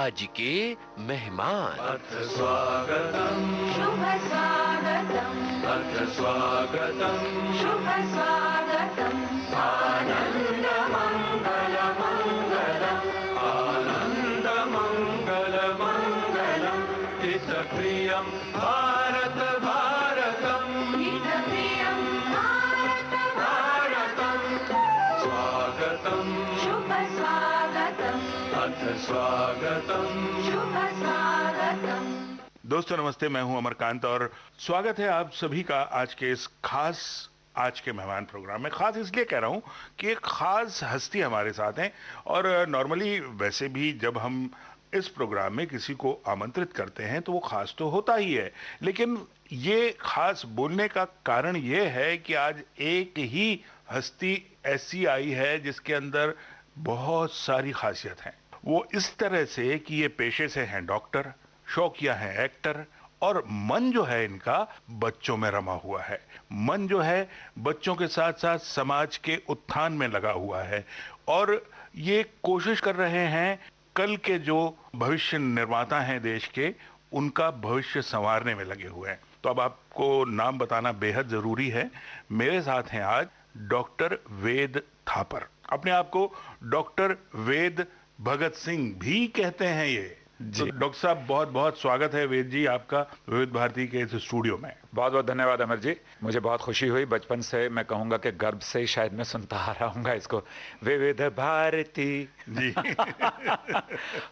आज के मेहमान। अथ स्वागतम् शुभ स्वागतम् अथ स्वागतम् शुभ स्वागतम् आनन्द मङ्गल मङ्गलम् आनन्द मङ्गल मङ्गलम् हितप्रियं भारत भारतम् हितप्रियं भारत भारतम् स्वागतम् शुभ स्वागतम् अथ स्वागतम् शुभ स्वागतम्। दोस्तों नमस्ते, मैं हूं अमरकांत और स्वागत है आप सभी का आज के इस खास आज के मेहमान प्रोग्राम में। खास इसलिए कह रहा हूं कि एक खास हस्ती हमारे साथ हैं और नॉर्मली वैसे भी जब हम इस प्रोग्राम में किसी को आमंत्रित करते हैं तो वो खास तो होता ही है, लेकिन ये खास बोलने का कारण ये है कि आज एक ही हस्ती ऐसी आई है जिसके अंदर बहुत सारी खासियत हैं। वो इस तरह से कि ये पेशे से हैं डॉक्टर, शौकिया हैं एक्टर, और मन जो है इनका बच्चों में रमा हुआ है। मन जो है बच्चों के साथ साथ समाज के उत्थान में लगा हुआ है और ये कोशिश कर रहे हैं कल के जो भविष्य निर्माता हैं देश के, उनका भविष्य संवारने में लगे हुए हैं। तो अब आपको नाम बताना बेहद जरूरी है। मेरे साथ हैं आज डॉक्टर वेद थापर। अपने आप को डॉक्टर वेद भगत सिंह भी कहते हैं ये। तो डॉक्टर साहब बहुत बहुत स्वागत है वेद जी आपका विविध भारती के इस स्टूडियो में। बहुत बहुत धन्यवाद अमर जी, मुझे बहुत खुशी हुई। बचपन से मैं कहूँगा कि गर्व से ही शायद मैं सुनता आ रहा हूँ इसको, विविध भारती जी।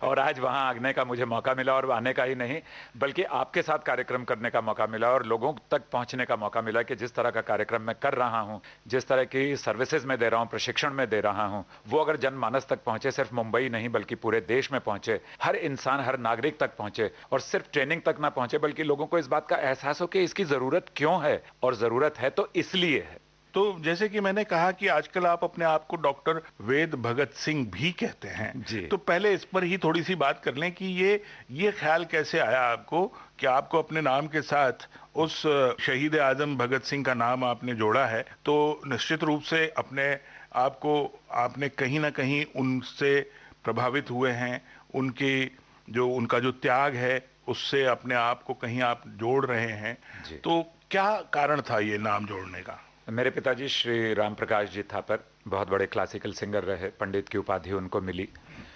और आज वहाँ आने का मुझे मौका मिला, और आने का ही नहीं बल्कि आपके साथ कार्यक्रम करने का मौका मिला और लोगों तक पहुँचने का मौका मिला कि जिस तरह का कार्यक्रम मैं कर रहा हूँ, जिस तरह की सर्विसेज में दे रहा हूँ, प्रशिक्षण में दे रहा हूँ, वो अगर जनमानस तक पहुँचे, सिर्फ मुंबई नहीं बल्कि पूरे देश में पहुँचे, हर इंसान हर नागरिक तक पहुँचे, और सिर्फ ट्रेनिंग तक ना पहुँचे बल्कि लोगों को इस बात का एहसास हो कि इसकी जरूरत क्यों है, और जरूरत है तो इसलिए है। तो जैसे कि मैंने कहा कि आजकल आप अपने आप को डॉक्टर वेद भगत सिंह भी कहते हैं जी। तो पहले इस पर ही थोड़ी सी बात कर लें कि ये ख्याल कैसे आया आपको कि आपको अपने नाम के साथ उस शहीद आजम भगत सिंह का नाम आपने जोड़ा है। तो निश्चित रूप से अपने आपको आपने कहीं ना कहीं उनसे प्रभावित हुए हैं, उनका जो त्याग है उससे अपने आप को कहीं आप जोड़ रहे हैं। तो क्या कारण था ये नाम जोड़ने का? मेरे पिताजी श्री राम प्रकाश जी थापर बहुत बड़े क्लासिकल सिंगर रहे, पंडित की उपाधि उनको मिली।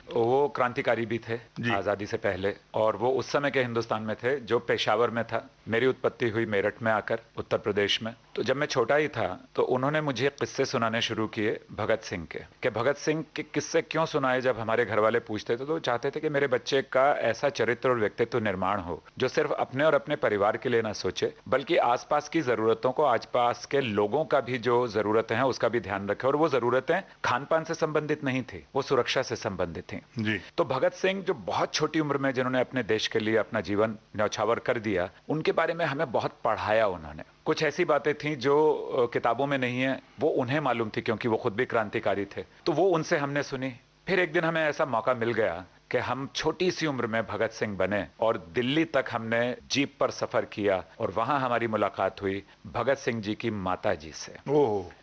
वो क्रांतिकारी भी थे आज़ादी से पहले, और वो उस समय के हिंदुस्तान में थे जो पेशावर में था। मेरी उत्पत्ति हुई मेरठ में आकर, उत्तर प्रदेश में। तो जब मैं छोटा ही था तो उन्होंने मुझे किस्से सुनाने शुरू किए भगत सिंह के, कि भगत सिंह के किस्से क्यों सुनाए। जब हमारे घर वाले पूछते थे तो वो चाहते थे कि मेरे बच्चे का ऐसा चरित्र और व्यक्तित्व निर्माण हो जो सिर्फ अपने और अपने परिवार के लिए ना सोचे बल्कि आसपास की जरूरतों को, आसपास के लोगों का भी जो जरूरतें हैं उसका भी ध्यान रखे। और वो जरूरतें खान पान से संबंधित नहीं थी, वो सुरक्षा से संबंधित थी जी। तो भगत सिंह जो बहुत छोटी उम्र में जिन्होंने अपने देश के लिए अपना जीवन न्यौछावर कर दिया, उनके बारे में हमें बहुत पढ़ाया उन्होंने। कुछ ऐसी बातें थीं जो किताबों में नहीं है, वो उन्हें मालूम थी क्योंकि वो खुद भी क्रांतिकारी थे। तो वो उनसे हमने सुनी। फिर एक दिन हमें ऐसा मौका मिल गया कि हम छोटी सी उम्र में भगत सिंह बने और दिल्ली तक हमने जीप पर सफर किया, और वहां हमारी मुलाकात हुई भगत सिंह जी की माता जी से।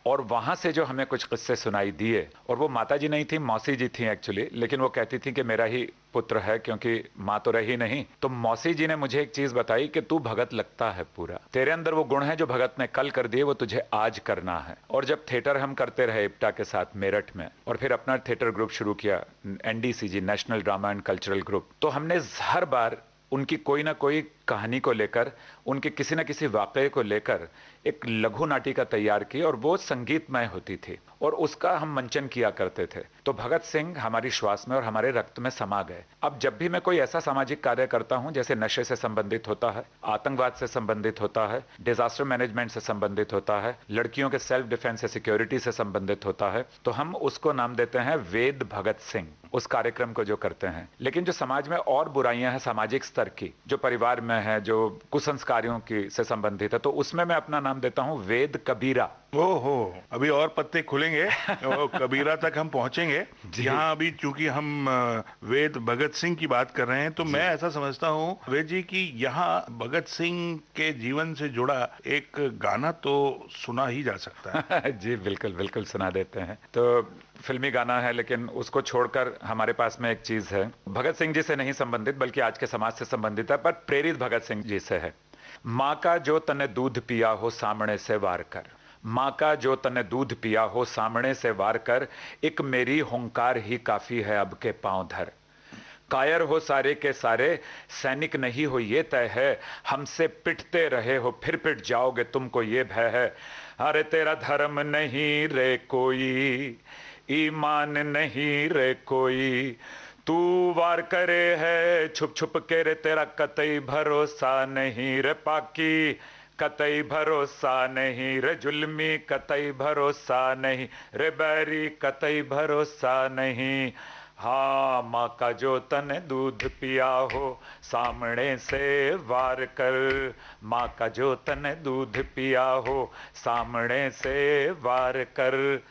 और वहां से जो हमें कुछ किस्से सुनाई दिए, और वो माता जी नहीं थी, मौसी जी थी एक्चुअली, लेकिन वो कहती थी कि मेरा ही पुत्र है क्योंकि माँ तो रही नहीं। तो मौसी जी ने मुझे एक चीज बताई कि तू भगत लगता है पूरा, तेरे अंदर वो गुण है जो भगत ने कल कर दिए वो तुझे आज करना है। और जब थिएटर हम करते रहे इप्टा के साथ मेरठ में, और फिर अपना थिएटर ग्रुप शुरू किया, NDCG, national drama and cultural group, तो हमने हर बार उनकी कोई ना कोई कहानी को लेकर, उनके किसी न किसी वाकये को लेकर एक लघु नाटिका तैयार की, और वो संगीतमय होती थी और उसका हम मंचन किया करते थे। तो भगत सिंह हमारी श्वास में और हमारे रक्त में समा गए। अब जब भी मैं कोई ऐसा सामाजिक कार्य करता हूं जैसे नशे से संबंधित होता है, आतंकवाद से संबंधित होता है, डिजास्टर मैनेजमेंट से संबंधित होता है, लड़कियों के सेल्फ डिफेंस या सिक्योरिटी से संबंधित होता है, तो हम उसको नाम देते हैं वेद भगत सिंह, उस कार्यक्रम को जो करते हैं। लेकिन जो समाज में और बुराइयां हैं सामाजिक स्तर की, जो परिवार में है, जो कुसंस्कारियों की से संबंधित है, तो उसमें मैं अपना नाम देता हूं वेद कबीरा। ओहो, अभी और पत्ते खुलेंगे, कबीरा तक हम पहुंचेंगे। यहाँ अभी चूंकि हम वेद भगत सिंह की बात कर रहे हैं तो मैं ऐसा समझता हूँ वेद जी की यहाँ भगत सिंह के जीवन से जुड़ा एक गाना तो सुना ही जा सकता है। जी बिल्कुल बिल्कुल सुना देते हैं। तो फिल्मी गाना है, लेकिन उसको छोड़कर हमारे पास में एक चीज है, भगत सिंह जी से नहीं संबंधित बल्कि आज के समाज से संबंधित है, पर प्रेरित भगत सिंह जी से है। माँ का जो तने दूध पिया हो सामने से वार कर, माँ का जो तने दूध पिया हो सामने से वार कर, एक मेरी हुंकार ही काफी है अब के पांव धर। कायर हो सारे के सारे, सैनिक नहीं हो ये तय है, हमसे पिटते रहे हो फिर पिट जाओगे तुमको ये भय है। अरे तेरा धर्म नहीं रे कोई, ईमान नहीं रे कोई, तू वार करे है छुप छुप के रे, तेरा कतई भरोसा नहीं रे पाकी, कतई भरोसा नहीं रे जुल्मी, कतई भरोसा नहीं रे बैरी, कतई भरोसा नहीं। हाँ, माँ का जो तने दूध पिया हो सामने से वार कर, माँ का जो तने दूध पिया हो सामने से वार कर।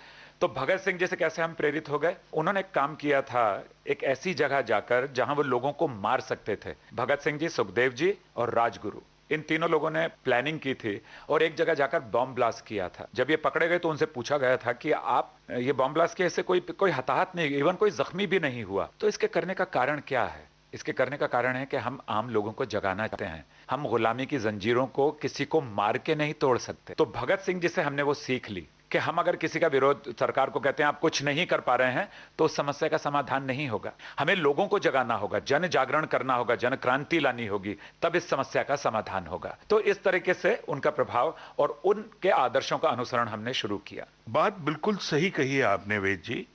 तो भगत सिंह जी से कैसे हम प्रेरित हो गए? उन्होंने एक काम किया था, एक ऐसी जगह जाकर जहां वो लोगों को मार सकते थे। भगत सिंह जी, सुखदेव जी और राजगुरु, इन तीनों लोगों ने प्लानिंग की थी और एक जगह जाकर बॉम्ब ब्लास्ट किया था। जब ये पकड़े गए तो उनसे पूछा गया था कि आप ये बॉम्ब ब्लास्ट किए, इससे कोई हताहत नहीं, इवन कोई जख्मी भी नहीं हुआ, तो इसके करने का कारण क्या है? इसके करने का कारण है कि हम आम लोगों को जगाना चाहते हैं। हम गुलामी की जंजीरों को किसी को मार के नहीं तोड़ सकते। तो भगत सिंह जी से हमने वो सीख ली कि हम अगर किसी का विरोध, सरकार को कहते हैं आप कुछ नहीं कर पा रहे हैं, तो उस समस्या का समाधान नहीं होगा। हमें लोगों को जगाना होगा, जन जागरण करना होगा, जन क्रांति लानी होगी, तब इस समस्या का समाधान होगा। तो इस तरीके से उनका प्रभाव और उनके आदर्शों का अनुसरण हमने शुरू किया। बात बिल्कुल सही कही है आपने वेद जी।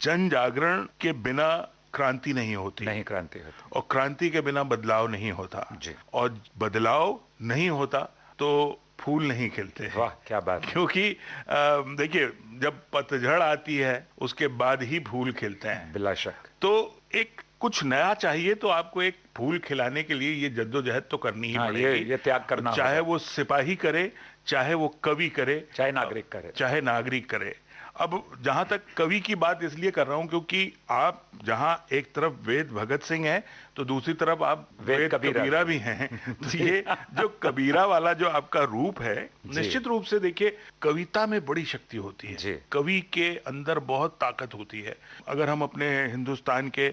जन जागरण के बिना क्रांति नहीं होती, नहीं क्रांति होती, और क्रांति के बिना बदलाव नहीं होता जी। और बदलाव नहीं होता तो फूल नहीं खिलते हैं। वाह, क्या बात है। क्योंकि देखिए, जब पतझड़ आती है उसके बाद ही फूल खिलते हैं। बिला शक। तो एक कुछ नया चाहिए तो आपको एक फूल खिलाने के लिए ये जद्दोजहद तो करनी ही पड़ेगी। ये त्याग करना चाहे होगा। वो सिपाही करे, चाहे वो कवि करे, चाहे नागरिक करे, चाहे नागरिक करे। अब जहां तक कवि की बात इसलिए कर रहा हूं क्योंकि आप जहां एक तरफ वेद भगत सिंह हैं तो दूसरी तरफ आप वेद कबीरा भी हैं। तो ये जो कबीरा वाला जो आपका रूप है, निश्चित रूप से देखिए, कविता में बड़ी शक्ति होती है, कवि के अंदर बहुत ताकत होती है। अगर हम अपने हिंदुस्तान के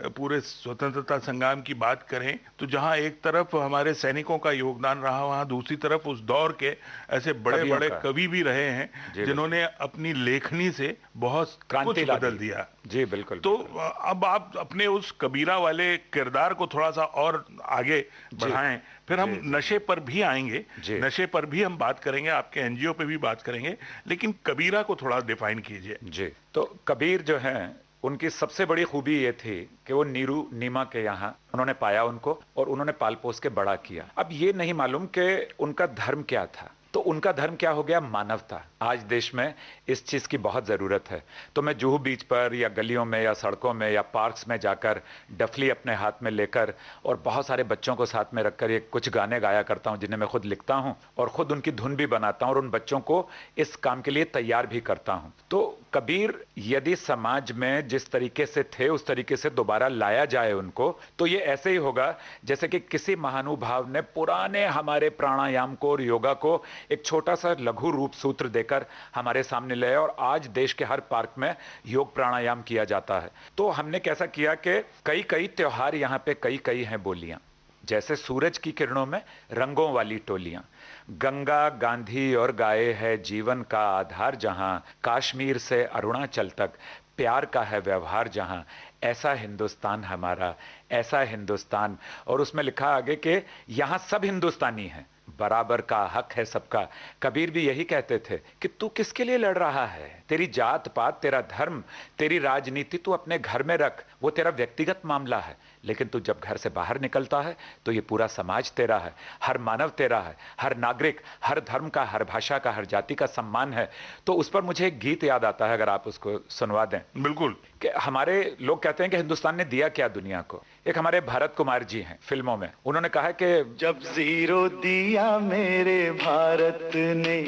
पूरे स्वतंत्रता संग्राम की बात करें तो जहां एक तरफ हमारे सैनिकों का योगदान रहा, वहां दूसरी तरफ उस दौर के ऐसे बड़े बड़े कवि भी रहे हैं जिन्होंने अपनी लेखनी से बहुत कुछ बदल दिया। जी बिल्कुल। तो अब आप अपने उस कबीरा वाले किरदार को थोड़ा सा और आगे बढ़ाएं, फिर हम नशे पर भी आएंगे, नशे पर भी हम बात करेंगे, आपके एनजीओ पे भी बात करेंगे, लेकिन कबीरा को थोड़ा डिफाइन कीजिए। जी, तो कबीर जो हैं, उनकी सबसे बड़ी खूबी ये थी कि वो नीरू नीमा के यहाँ उन्होंने पाया उनको और उन्होंने पाल पोस के बड़ा किया। अब ये नहीं मालूम कि उनका धर्म क्या था, तो उनका धर्म क्या हो गया? मानवता। आज देश में इस चीज की बहुत जरूरत है। तो मैं जुहू बीच पर या गलियों में या सड़कों में या पार्क्स में जाकर डफली अपने हाथ में लेकर और बहुत सारे बच्चों को साथ में रखकर ये कुछ गाने गाया करता हूं जिन्हें मैं खुद लिखता हूं और खुद उनकी धुन भी बनाता हूं और उन बच्चों को इस काम के लिए तैयार भी करता हूं। तो कबीर यदि समाज में जिस तरीके से थे उस तरीके से दोबारा लाया जाए उनको, तो ये ऐसे ही होगा जैसे कि किसी महानुभाव ने पुराने हमारे प्राणायाम को और योगा को एक छोटा सा लघु रूप सूत्र देकर हमारे सामने लाया और आज देश के हर पार्क में योग प्राणायाम किया जाता है। तो हमने कैसा किया कि कई त्योहार यहाँ पे कई हैं बोलियां, जैसे सूरज की किरणों में रंगों वाली टोलियां, गंगा गांधी और गाय है जीवन का आधार जहां, कश्मीर से अरुणाचल तक प्यार का है व्यवहार जहां, ऐसा हिंदुस्तान हमारा, ऐसा हिंदुस्तान। और उसमें लिखा आगे कि यहां सब हिंदुस्तानी हैं, बराबर का हक है सबका। कबीर भी यही कहते थे कि तू किसके लिए लड़ रहा है? तेरी जात पात, तेरा धर्म, तेरी राजनीति तू अपने घर में रख, वो तेरा व्यक्तिगत मामला है, लेकिन तू जब घर से बाहर निकलता है तो ये पूरा समाज तेरा है, हर मानव तेरा है, हर नागरिक, हर धर्म का, हर भाषा का, हर जाति का सम्मान है। तो उस पर मुझे एक गीत याद आता है, अगर आप उसको सुनवा दें। बिल्कुल। कि हमारे लोग कहते हैं कि हिंदुस्तान ने दिया क्या दुनिया को। एक हमारे भारत कुमार जी हैं फिल्मों में, उन्होंने कहा कि जब जीरो दिया मेरे भारत ने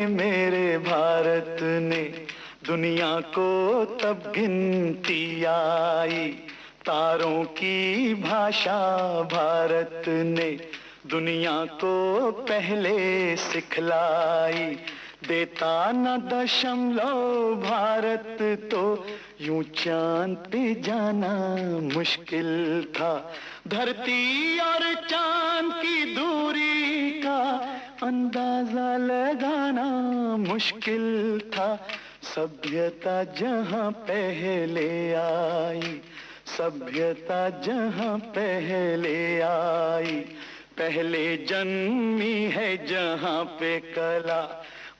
मेरे भारत ने, दुनिया को तब गिनती आई, तारों की भाषा भारत ने दुनिया को पहले सिखलाई। देता न दशमलव भारत तो यूं चांद पे जाना मुश्किल था। धरती और चांद की दूरी का अंदाजा लगाना मुश्किल था। सभ्यता जहां पहले आई, सभ्यता जहां पहले आई, पहले जन्मी है जहां पे कला।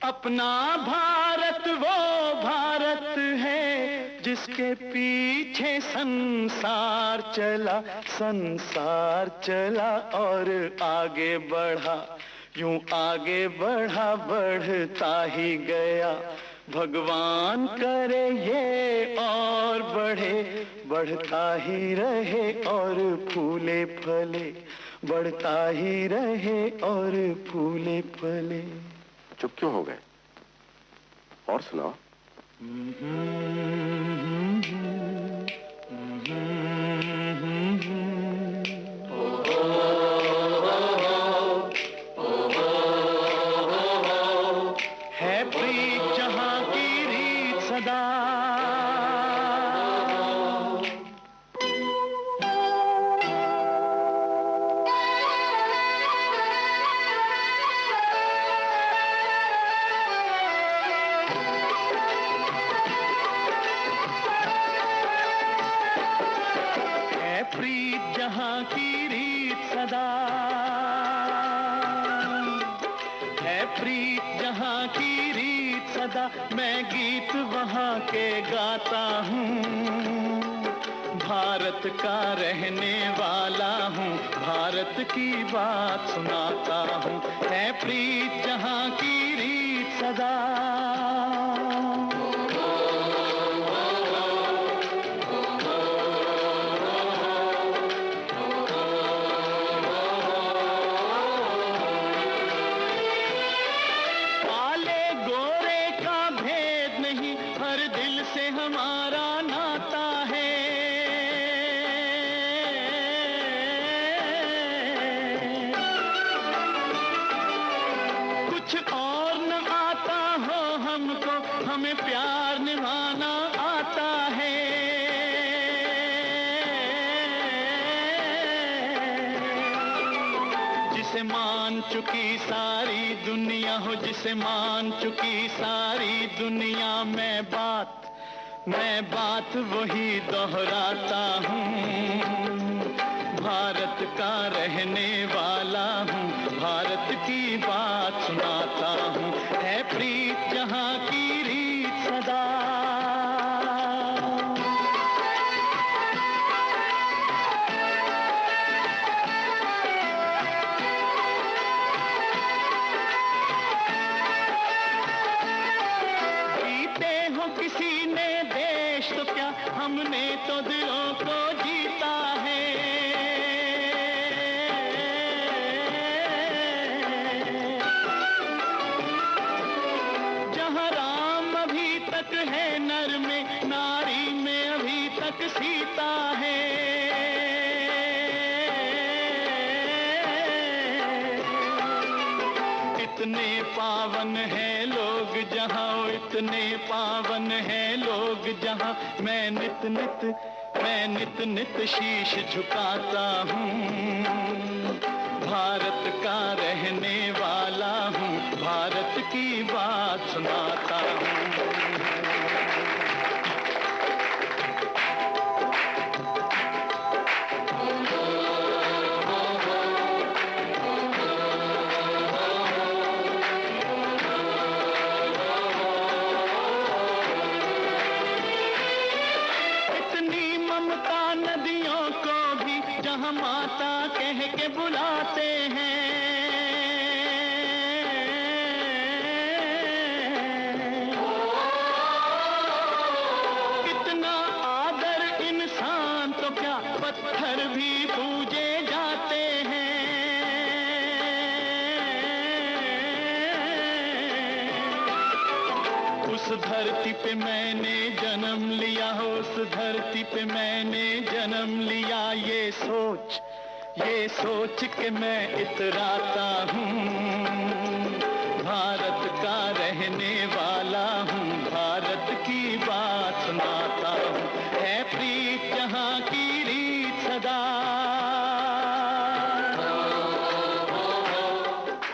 अपना भारत वो भारत है जिसके पीछे संसार चला, संसार चला और आगे बढ़ा, यूं आगे बढ़ा बढ़ता ही गया। भगवान करे ये और बढ़े, बढ़ता ही रहे और फूले फले, बढ़ता ही रहे और फूले फले। चुप क्यों हो गए? और सुनाओ। है प्रीत जहां की रीत सदा, प्रीत जहां की रीत सदा, है प्रीत जहां की रीत सदा। मैं गीत वहां के गाता हूँ, भारत का रहने वाला हूँ, भारत की बात सुनाता हूँ। है प्रीत जहां की रीत सदा। हमारा नाता है, कुछ और न आता हो हमको, हमें प्यार निभाना आता है। जिसे मान चुकी सारी दुनिया हो, जिसे मान चुकी सारी दुनिया, मैं बात वही दोहराता हूँ। भारत का रहने वाला हूँ, भारत की बात सुनाता हूँ। है प्रीत जहाँ की रीत सदा। किसी ने देश तो क्या, हमने तो दिलों को जीता है। जहाँ राम अभी तक है नर में, नारी में अभी तक सीता है। इतने पावन है लोग जहाँ, इतने पावन है लोग जहाँ, मैं नित नित शीश झुकाता हूँ। भारत का रहने वाला हूँ, भारत की बात सुनाता हूँ। नदियों को भी जहाँ माता कह के बुलाते हैं। कितना आदर इंसान तो क्या, पत्थर भी पूजे जाते हैं। उस धरती पे मैंने जन्म लिया हो, उस धरती पे मैंने जन्म लिया। ये सोच के मैं इतराता हूँ। भारत का रहने रहने वाला हूँ, भारत की बात सुनाता हूँ, है प्रीत जहाँ की रीत सदा।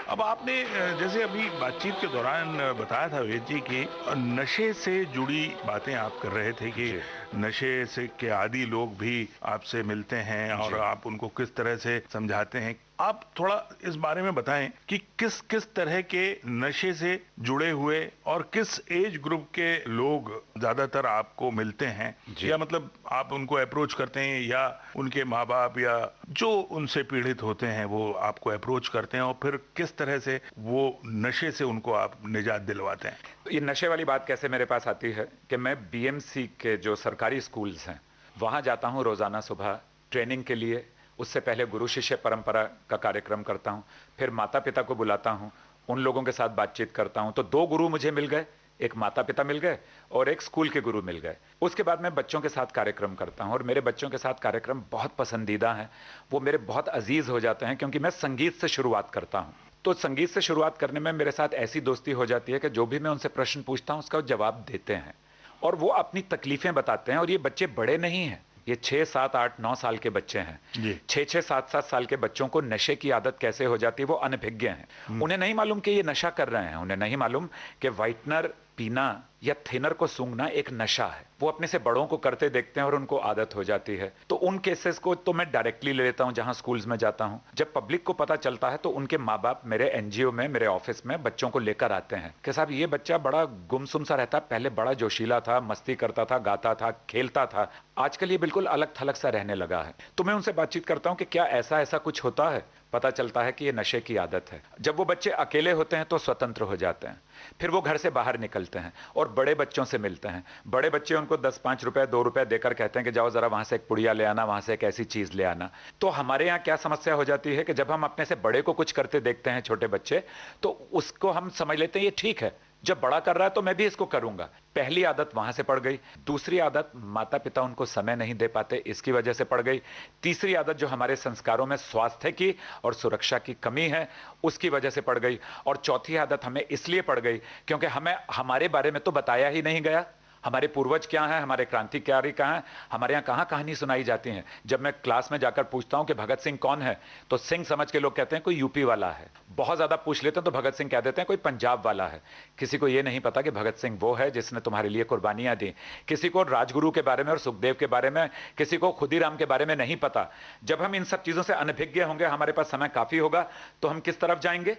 अब आपने जैसे अभी बातचीत के दौरान बताया था वेद जी कि नशे से जुड़ी बातें आप कर रहे थे कि नशे से के आदी लोग भी आपसे मिलते हैं और आप उनको किस तरह से समझाते हैं। आप थोड़ा इस बारे में बताएं कि किस किस तरह के नशे से जुड़े हुए और किस एज ग्रुप के लोग ज्यादातर आपको मिलते हैं, या मतलब आप उनको अप्रोच करते हैं या उनके माँ बाप या जो उनसे पीड़ित होते हैं वो आपको अप्रोच करते हैं और फिर किस तरह से वो नशे से उनको आप निजात दिलवाते हैं। तो ये नशे वाली बात कैसे मेरे पास आती है कि मैं बीएमसी के जो सरकारी स्कूल्स हैं वहाँ जाता हूँ रोज़ाना सुबह ट्रेनिंग के लिए। उससे पहले गुरु शिष्य परंपरा का कार्यक्रम करता हूँ, फिर माता पिता को बुलाता हूँ, उन लोगों के साथ बातचीत करता हूँ। तो 2 गुरु मुझे मिल गए, एक माता पिता मिल गए और एक स्कूल के गुरु मिल गए। उसके बाद मैं बच्चों के साथ कार्यक्रम करता हूँ और मेरे बच्चों के साथ कार्यक्रम बहुत पसंदीदा हैं, वो मेरे बहुत अजीज हो जाते हैं क्योंकि मैं संगीत से शुरुआत करता हूँ। तो संगीत से शुरुआत करने में मेरे साथ ऐसी दोस्ती हो जाती है कि जो भी मैं उनसे प्रश्न पूछता हूँ उसका जवाब देते हैं और वो अपनी तकलीफें बताते हैं। और ये बच्चे बड़े नहीं हैं, ये 6, 7, 8, 9 साल के बच्चे हैं। 6, 7, 7 साल के बच्चों को नशे की आदत कैसे हो जाती है वो अनभिज्ञ हैं। उन्हें नहीं मालूम कि ये नशा कर रहे हैं, उन्हें नहीं मालूम कि व्हाइटनर पीना या थिनर को सूंघना एक नशा है। वो अपने से बड़ों को करते देखते हैं और उनको आदत हो जाती है। तो उन केसेस को तो मैं डायरेक्टली ले लेता हूं जहां स्कूल्स में जाता हूं। जब पब्लिक को पता चलता है तो उनके माँ बाप मेरे एनजीओ में, मेरे ऑफिस में बच्चों को लेकर आते हैं कि साहब ये बच्चा बड़ा गुमसुम सा रहता, पहले बड़ा जोशीला था, मस्ती करता था, गाता था, खेलता था, आजकल ये बिल्कुल अलग थलग सा रहने लगा है। तो मैं उनसे बातचीत करता हूं कि क्या ऐसा ऐसा कुछ होता है। पता चलता है कि ये नशे की आदत है। जब वो बच्चे अकेले होते हैं तो स्वतंत्र हो जाते हैं, फिर वो घर से बाहर निकलते हैं और बड़े बच्चों से मिलते हैं। बड़े बच्चे उनको 10, 5 रुपए, 2 रुपए देकर कहते हैं कि जाओ जरा वहां से एक पुड़िया ले आना, वहां से एक ऐसी चीज ले आना। तो हमारे यहाँ क्या समस्या हो जाती है कि जब हम अपने से बड़े को कुछ करते देखते हैं, छोटे बच्चे, तो उसको हम समझ लेते हैं ये ठीक है, जब बड़ा कर रहा है तो मैं भी इसको करूंगा। पहली आदत वहां से पड़ गई। दूसरी आदत माता पिता उनको समय नहीं दे पाते, इसकी वजह से पड़ गई। तीसरी आदत जो हमारे संस्कारों में स्वास्थ्य की और सुरक्षा की कमी है उसकी वजह से पड़ गई। और चौथी आदत हमें इसलिए पड़ गई क्योंकि हमें हमारे बारे में तो बताया ही नहीं गया। हमारे पूर्वज क्या हैं, हमारे क्रांतिकारी कहाँ हैं, हमारे यहाँ कहाँ कहानी सुनाई जाती हैं। जब मैं क्लास में जाकर पूछता हूँ कि भगत सिंह कौन है तो सिंह समझ के लोग कहते हैं कोई यूपी वाला है। बहुत ज्यादा पूछ लेते हैं तो भगत सिंह कह देते हैं कोई पंजाब वाला है। किसी को ये नहीं पता कि भगत सिंह वो है जिसने तुम्हारे लिए कुर्बानियां दी। किसी को राजगुरु के बारे में और सुखदेव के बारे में, किसी को खुदीराम के बारे में नहीं पता। जब हम इन सब चीजों से अनभिज्ञ होंगे, हमारे पास समय काफी होगा, तो हम किस तरफ जाएंगे?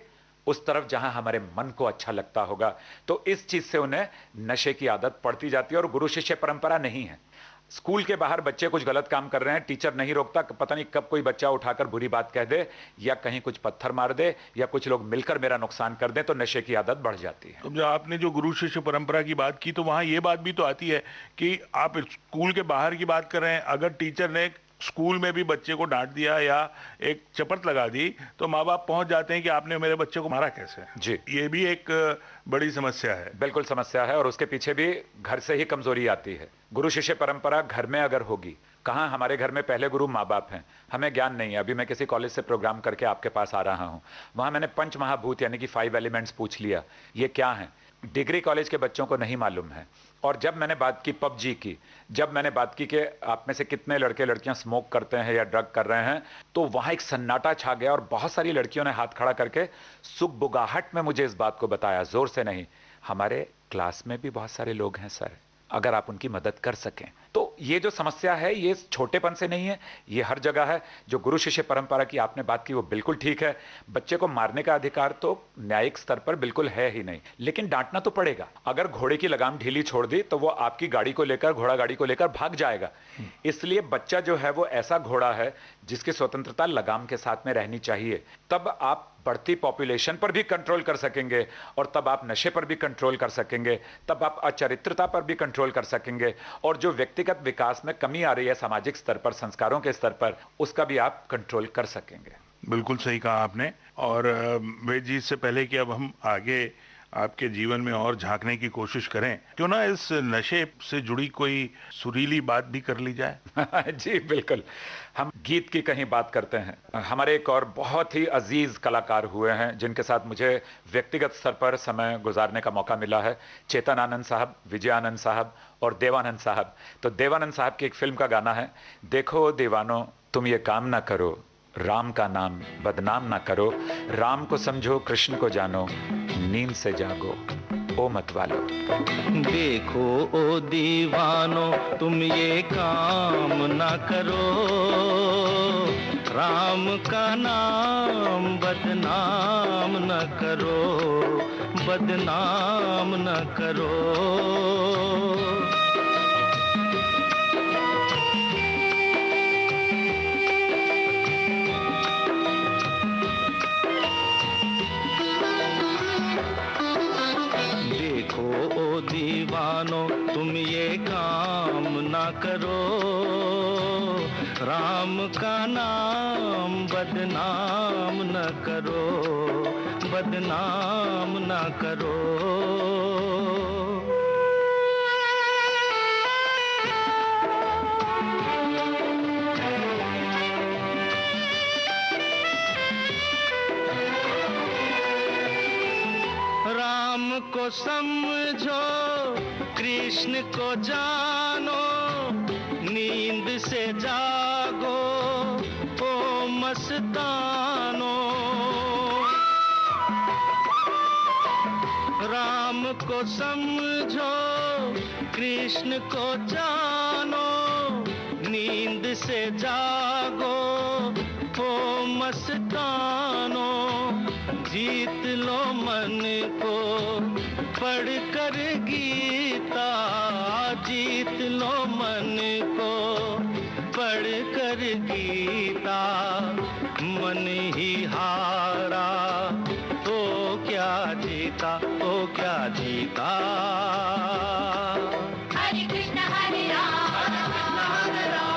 उस तरफ जहां हमारे मन को अच्छा लगता होगा। तो इस चीज से उन्हें नशे की आदत पड़ती जाती है। और गुरु शिष्य परंपरा नहीं है। स्कूल के बाहर बच्चे कुछ गलत काम कर रहे हैं, टीचर नहीं रोकता, पता नहीं कब कोई बच्चा उठाकर बुरी बात कह दे या कहीं कुछ पत्थर मार दे या कुछ लोग मिलकर मेरा नुकसान कर दें, तो नशे की आदत बढ़ जाती है। तो जब आपने जो गुरु शिष्य परंपरा की बात की तो वहां ये बात भी तो आती है कि आप स्कूल के बाहर की बात कर रहे हैं, अगर टीचर ने स्कूल में भी बच्चे को डांट दिया या एक चपट लगा दी तो माँ बाप पहुंच जाते हैं कि आपने मेरे बच्चे को मारा कैसे। जी, ये भी एक बड़ी समस्या है। बिल्कुल समस्या है। और उसके पीछे भी घर से ही कमजोरी आती है। गुरु शिष्य परंपरा घर में अगर होगी, कहाँ हमारे घर में पहले गुरु माँ बाप हैं, हमें ज्ञान नहीं है। अभी मैं किसी कॉलेज से प्रोग्राम करके आपके पास आ रहा हूँ, वहां मैंने पंच महाभूत यानी कि 5 एलिमेंट्स पूछ लिया, ये क्या है। डिग्री कॉलेज के बच्चों को नहीं मालूम है। और जब मैंने बात की पबजी की, जब मैंने बात की कि आप में से कितने लड़के लड़कियां स्मोक करते हैं या ड्रग कर रहे हैं, तो वहां एक सन्नाटा छा गया और बहुत सारी लड़कियों ने हाथ खड़ा करके सुगबुगाहट में मुझे इस बात को बताया, जोर से नहीं, हमारे क्लास में भी बहुत सारे लोग हैं सर, अगर आप उनकी मदद कर सकें। तो ये जो समस्या है ये छोटेपन से नहीं है, ये हर जगह है। जो गुरु शिष्य परंपरा की आपने बात की वो बिल्कुल ठीक है। बच्चे को मारने का अधिकार तो न्यायिक स्तर पर बिल्कुल है ही नहीं, लेकिन डांटना तो पड़ेगा। अगर घोड़े की लगाम ढीली छोड़ दी तो वो आपकी गाड़ी को लेकर, घोड़ा गाड़ी को लेकर भाग जाएगा। इसलिए बच्चा जो है वो ऐसा घोड़ा है जिसकी स्वतंत्रता लगाम के साथ में रहनी चाहिए। तब आप बढ़ती पॉपुलेशन पर भी कंट्रोल कर सकेंगे और तब आप नशे पर भी कंट्रोल कर सकेंगे, तब आप अचरित्रता पर भी कंट्रोल कर सकेंगे और जो व्यक्तिगत विकास में कमी आ रही है सामाजिक स्तर पर, संस्कारों के स्तर पर, उसका भी आप कंट्रोल कर सकेंगे। बिल्कुल सही कहा आपने। और वेद जी, इससे पहले कि अब हम आगे आपके जीवन में और झांकने की कोशिश करें, क्यों ना इस नशे से जुड़ी कोई सुरीली बात भी कर ली जाए। जी बिल्कुल, हम गीत की कहीं बात करते हैं। हमारे एक और बहुत ही अजीज कलाकार हुए हैं जिनके साथ मुझे व्यक्तिगत स्तर पर समय गुजारने का मौका मिला है, चेतन आनंद साहब, विजयानंद साहब और देवानंद साहब। तो देवानंद साहब की एक फिल्म का गाना है, देखो दीवानो तुम ये काम ना करो, राम का नाम बदनाम ना करो, राम को समझो कृष्ण को जानो, नींद से जागो ओ मत वालो। देखो ओ दीवानो तुम ये काम ना करो, राम का नाम बदनाम न करो, बदनाम न करो। दीवानो तुम ये काम ना करो, राम का नाम बदनाम न करो, बदनाम न करो। राम को समझो कृष्ण को जानो, नींद से जागो ओ मस्तानो। राम को समझो कृष्ण को जानो, नींद से जागो ओ मस्तानो। जीत लो मन को पढ़ कर गीता, जीत लो मन को पढ़ कर गीता। मन ही हारा तो क्या जीता, तो क्या जीता। हरे कृष्ण हरे राम,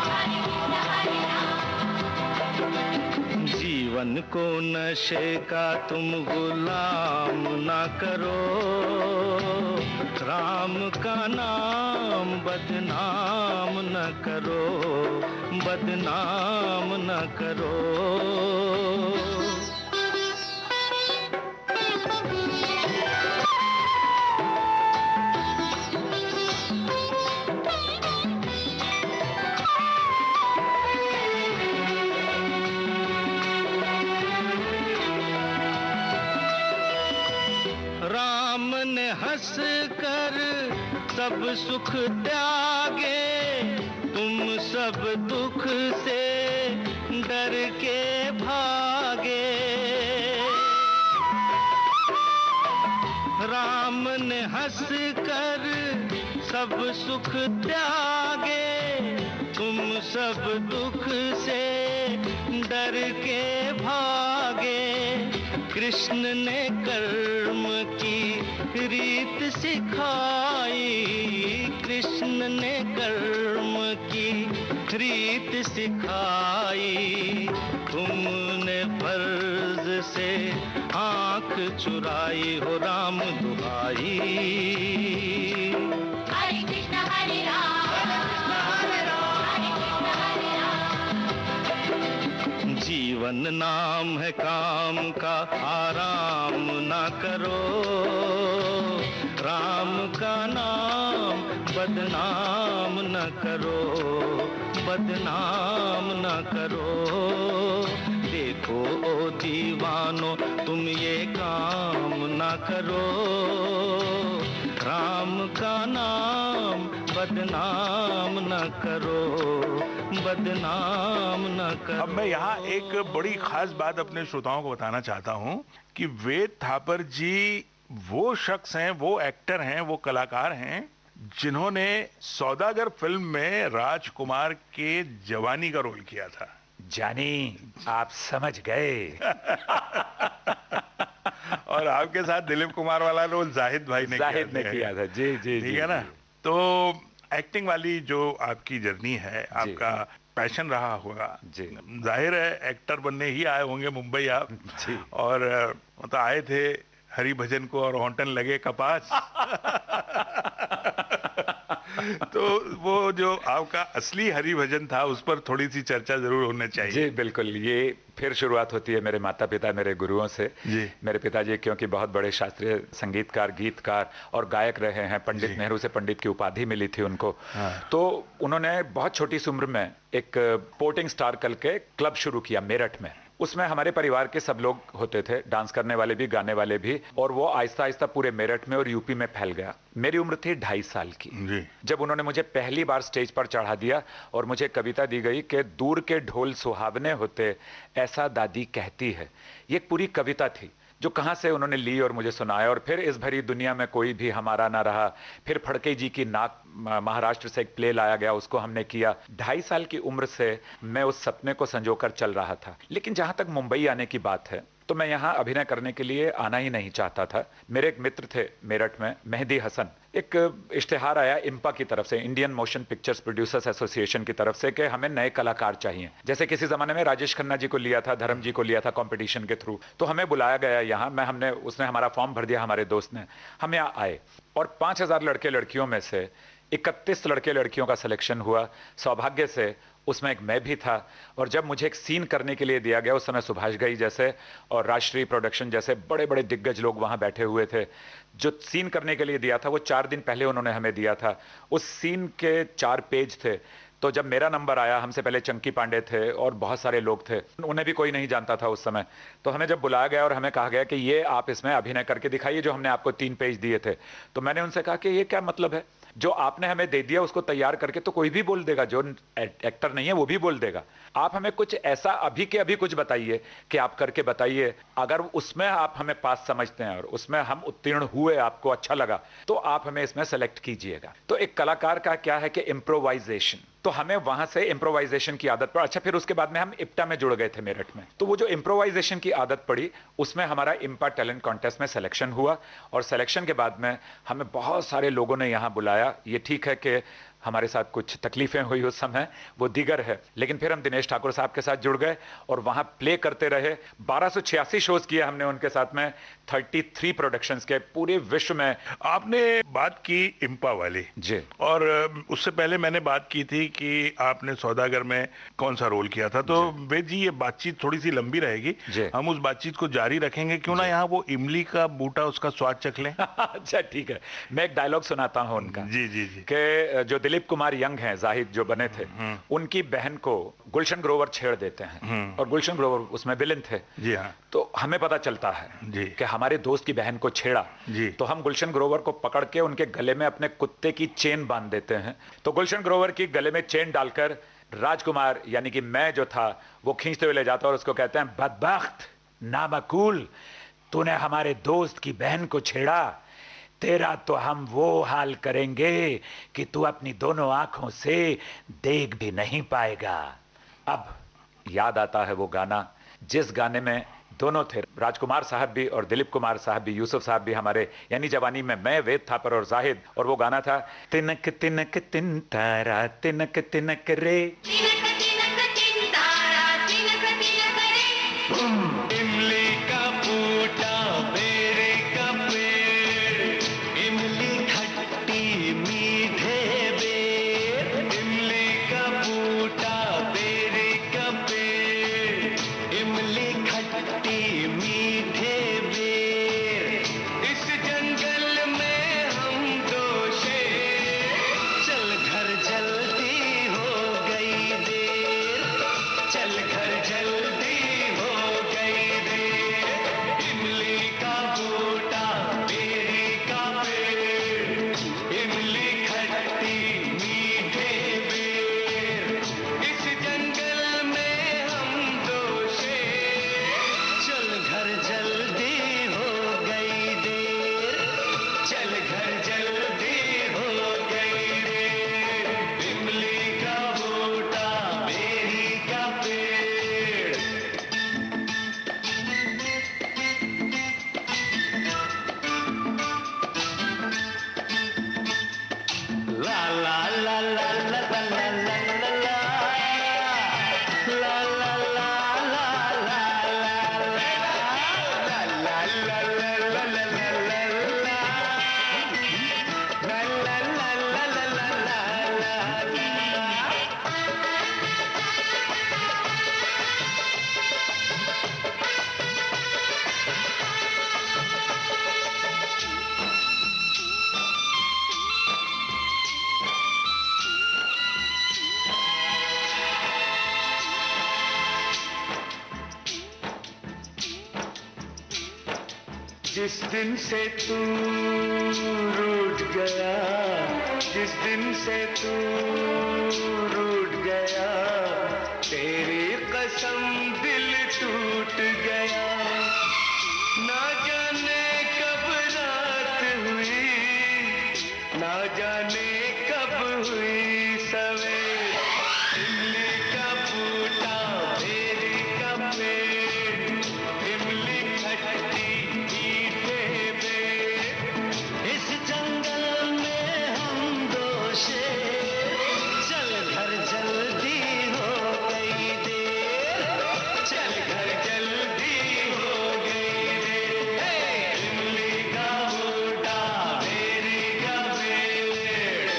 हरे कृष्ण हरे राम। जीवन को नशे का तुम गुलाम ना करो, राम का नाम बदनाम न करो, बदनाम न करो। राम ने हंस कर सब सुख त्यागे, तुम सब दुख से डर के भागे। राम ने हंस कर सब सुख त्यागे, तुम सब दुख से डर के भागे। कृष्ण ने कर्म की रीत सिखाई, कृष्ण ने कर्म की रीत सिखाई। तुमने फर्ज से आंख चुराई हो राम दुहाई। हरे कृष्ण हरे राम, हरे कृष्ण हरे राम। जीवन नाम है काम का, आराम ना करो, राम का नाम बदनाम न करो, बदनाम न करो। देखो ओ दीवानो तुम ये काम ना करो, राम का नाम बदनाम न करो, बदनाम न करो। अब मैं यहाँ एक बड़ी खास बात अपने श्रोताओं को बताना चाहता हूँ कि वेद थापर जी वो शख्स हैं, वो एक्टर हैं, वो कलाकार हैं जिन्होंने सौदागर फिल्म में राजकुमार के जवानी का रोल किया था। जानी आप समझ गए। और आपके साथ दिलीप कुमार वाला रोल जाहिद भाई ने किया था। जी जी ठीक है ना। तो एक्टिंग वाली जो आपकी जर्नी है, आपका पैशन रहा होगा जी। जाहिर है एक्टर बनने ही आए होंगे मुंबई आप जी। और मतलब आए थे हरि भजन को और होंटन लगे कपास। तो वो जो आपका असली हरि भजन था उस पर थोड़ी सी चर्चा जरूर होनी चाहिए। जी बिल्कुल, ये फिर शुरुआत होती है मेरे माता पिता, मेरे गुरुओं से। जी। मेरे पिताजी क्योंकि बहुत बड़े शास्त्रीय संगीतकार, गीतकार और गायक रहे हैं, पंडित नेहरू से पंडित की उपाधि मिली थी उनको। हाँ। तो उन्होंने बहुत छोटी सी उम्र में एक पोर्टिंग स्टार कल के क्लब शुरू किया मेरठ में। उसमें हमारे परिवार के सब लोग होते थे, डांस करने वाले भी, गाने वाले भी, और वो आहिस्ता आहिस्ता पूरे मेरठ में और यूपी में फैल गया। मेरी उम्र थी 2.5 साल की जी। जब उन्होंने मुझे पहली बार स्टेज पर चढ़ा दिया और मुझे कविता दी गई कि दूर के ढोल सुहावने होते, ऐसा दादी कहती है। ये एक पूरी कविता थी जो कहां से उन्होंने ली और मुझे सुनाया। और फिर इस भरी दुनिया में कोई भी हमारा ना रहा, फिर फड़के जी की नाक महाराष्ट्र से एक प्ले लाया गया, उसको हमने किया। 2.5 साल की उम्र से मैं उस सपने को संजोकर चल रहा था। लेकिन जहां तक मुंबई आने की बात है तो मैं यहाँ अभिनय करने के लिए आना ही नहीं चाहता था। मेरे एक मित्र थे मेरठ में, मेहदी हसन। एक इश्तिहार आया इम्पा की तरफ से, Indian motion pictures producers association की तरफ से, कि हमें नए कलाकार चाहिए। जैसे किसी जमाने में राजेश खन्ना जी को लिया था, धर्म जी को लिया था कंपटीशन के थ्रू, तो हमें बुलाया गया यहाँ। उसने हमारा फॉर्म भर दिया, हमारे दोस्त ने। हम यहाँ आए और 5,000 लड़के लड़कियों में से 31 लड़के लड़कियों का सिलेक्शन हुआ। सौभाग्य से उसमें एक मैं भी था। और जब मुझे एक सीन करने के लिए दिया गया, उस समय सुभाष घई जैसे और राष्ट्रीय प्रोडक्शन जैसे बड़े बड़े दिग्गज लोग वहां बैठे हुए थे। जो सीन करने के लिए दिया था वो 4 दिन पहले उन्होंने हमें दिया था। उस सीन के 4 पेज थे। तो जब मेरा नंबर आया, हमसे पहले चंकी पांडे थे और बहुत सारे लोग थे, उन्हें भी कोई नहीं जानता था उस समय। तो हमें जब बुलाया गया और हमें कहा गया कि ये आप इसमें अभिनय करके दिखाइए जो हमने आपको 3 पेज दिए थे। तो मैंने उनसे कहा कि ये क्या मतलब है, जो आपने हमें दे दिया उसको तैयार करके तो कोई भी बोल देगा, जो एक्टर नहीं है वो भी बोल देगा। आप हमें कुछ ऐसा अभी के अभी कुछ बताइए कि आप करके बताइए। अगर उसमें आप हमें पास समझते हैं और उसमें हम उत्तीर्ण हुए, आपको अच्छा लगा, तो आप हमें इसमें सेलेक्ट कीजिएगा। तो एक कलाकार का क्या है कि इम्प्रोवाइजेशन, तो हमें वहां से इम्प्रोवाइजेशन की आदत पड़ी। अच्छा, फिर उसके बाद में हम इप्टा में जुड़ गए थे मेरठ में। तो वो जो इम्प्रोवाइजेशन की आदत पड़ी, उसमें हमारा इम्पा टैलेंट कॉन्टेस्ट में सिलेक्शन हुआ। और सिलेक्शन के बाद में हमें बहुत सारे लोगों ने यहाँ बुलाया। ये ठीक है कि हमारे साथ कुछ तकलीफें हुई उस समय, वो दीगर है, लेकिन फिर हम दिनेश ठाकुर साहब के साथ जुड़ गए और वहां प्ले करते रहे। 1286 शोज किए हमने उनके साथ में, 33 प्रोडक्शंस के पूरे विश्व में। आपने बात की इम्पा वाली जी, और उससे पहले मैंने बात की थी कि आपने सौदागर में कौन सा रोल किया था। तो वेद जी, ये बातचीत थोड़ी सी लंबी रहेगी, हम उस बातचीत को जारी रखेंगे। क्यों ना यहाँ वो इमली का बूटा, उसका स्वाद चख लें। अच्छा ठीक है, मैं एक डायलॉग सुनाता हूँ उनका। जी जी जी। कि जो दिलीप कुमार यंग हैं, जाहिद जो बने थे, उनकी बहन को गुलशन ग्रोवर छेड़ देते हैं और गुलशन ग्रोवर उसमें विलेन थे। जी हाँ। तो हमें पता चलता है जी कि हमारे दोस्त की बहन को छेड़ा। जी। तो हम गुलशन ग्रोवर को पकड़ के उनके गले में अपने कुत्ते की चेन बांध देते हैं। तो गुलशन ग्रोवर की गले में चेन डालकर राजकुमार यानी कि मैं जो था वो खींचते हुए ले जाता और उसको कहते हैं, बदबख्त, नामकूल, तूने हमारे दोस्त की बहन को छेड़ा, तेरा तो हम वो हाल करेंगे कि तू अपनी दोनों आंखों से देख भी नहीं पाएगा। अब याद आता है वो गाना जिस गाने में दोनों थे, राजकुमार साहब भी और दिलीप कुमार साहब भी, यूसुफ साहब भी हमारे, यानी जवानी में मैं, वेद थापर और जाहिद। और वो गाना था, तिनक तिनक तिन तारा तिनक तिनक रे, तिनक तिनक तिन तारा तिनक तिनक रे। इमली का बूटा, बेरे का पेड़, इमली खट्टी मीठे बेर। इमली का बूटा, बेरे का पेड़, इमली खट्टी मीठे बेर। इस जंगल में हम दो शेर, चल घर जल्दी हो गई देर। जिस दिन से तू रूठ गया, जिस दिन से तू रूठ गया, तेरी कसम दिल टूट गया। ना जाने कब रात हुई, ना जाने कब हुई सवेर, इमली का बूटा बेरी का पेड़, इमली खट्टी मीठे बेर, इस जंगल में हम दो शेर, चल घर जल्दी हो गई देर, चल घर जल्दी हो गई देर, हे, इमली का बूटा बेरी का पेड़।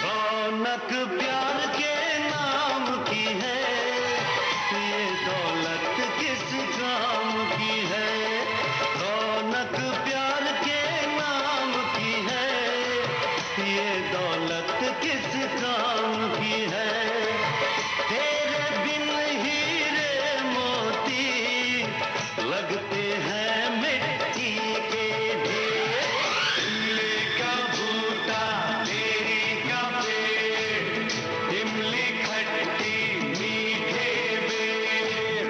रौनक प्यार के नाम की है, ये दौलत किस काम की है। रौनक प्यार के नाम की है, ये दौलत किस काम की है। तेरे बिन हीरे मोती लगते हैं मिट्टी के ढेर, इमली का बूटा बेरी का पेड़, इमली खट्टी मीठे बेर,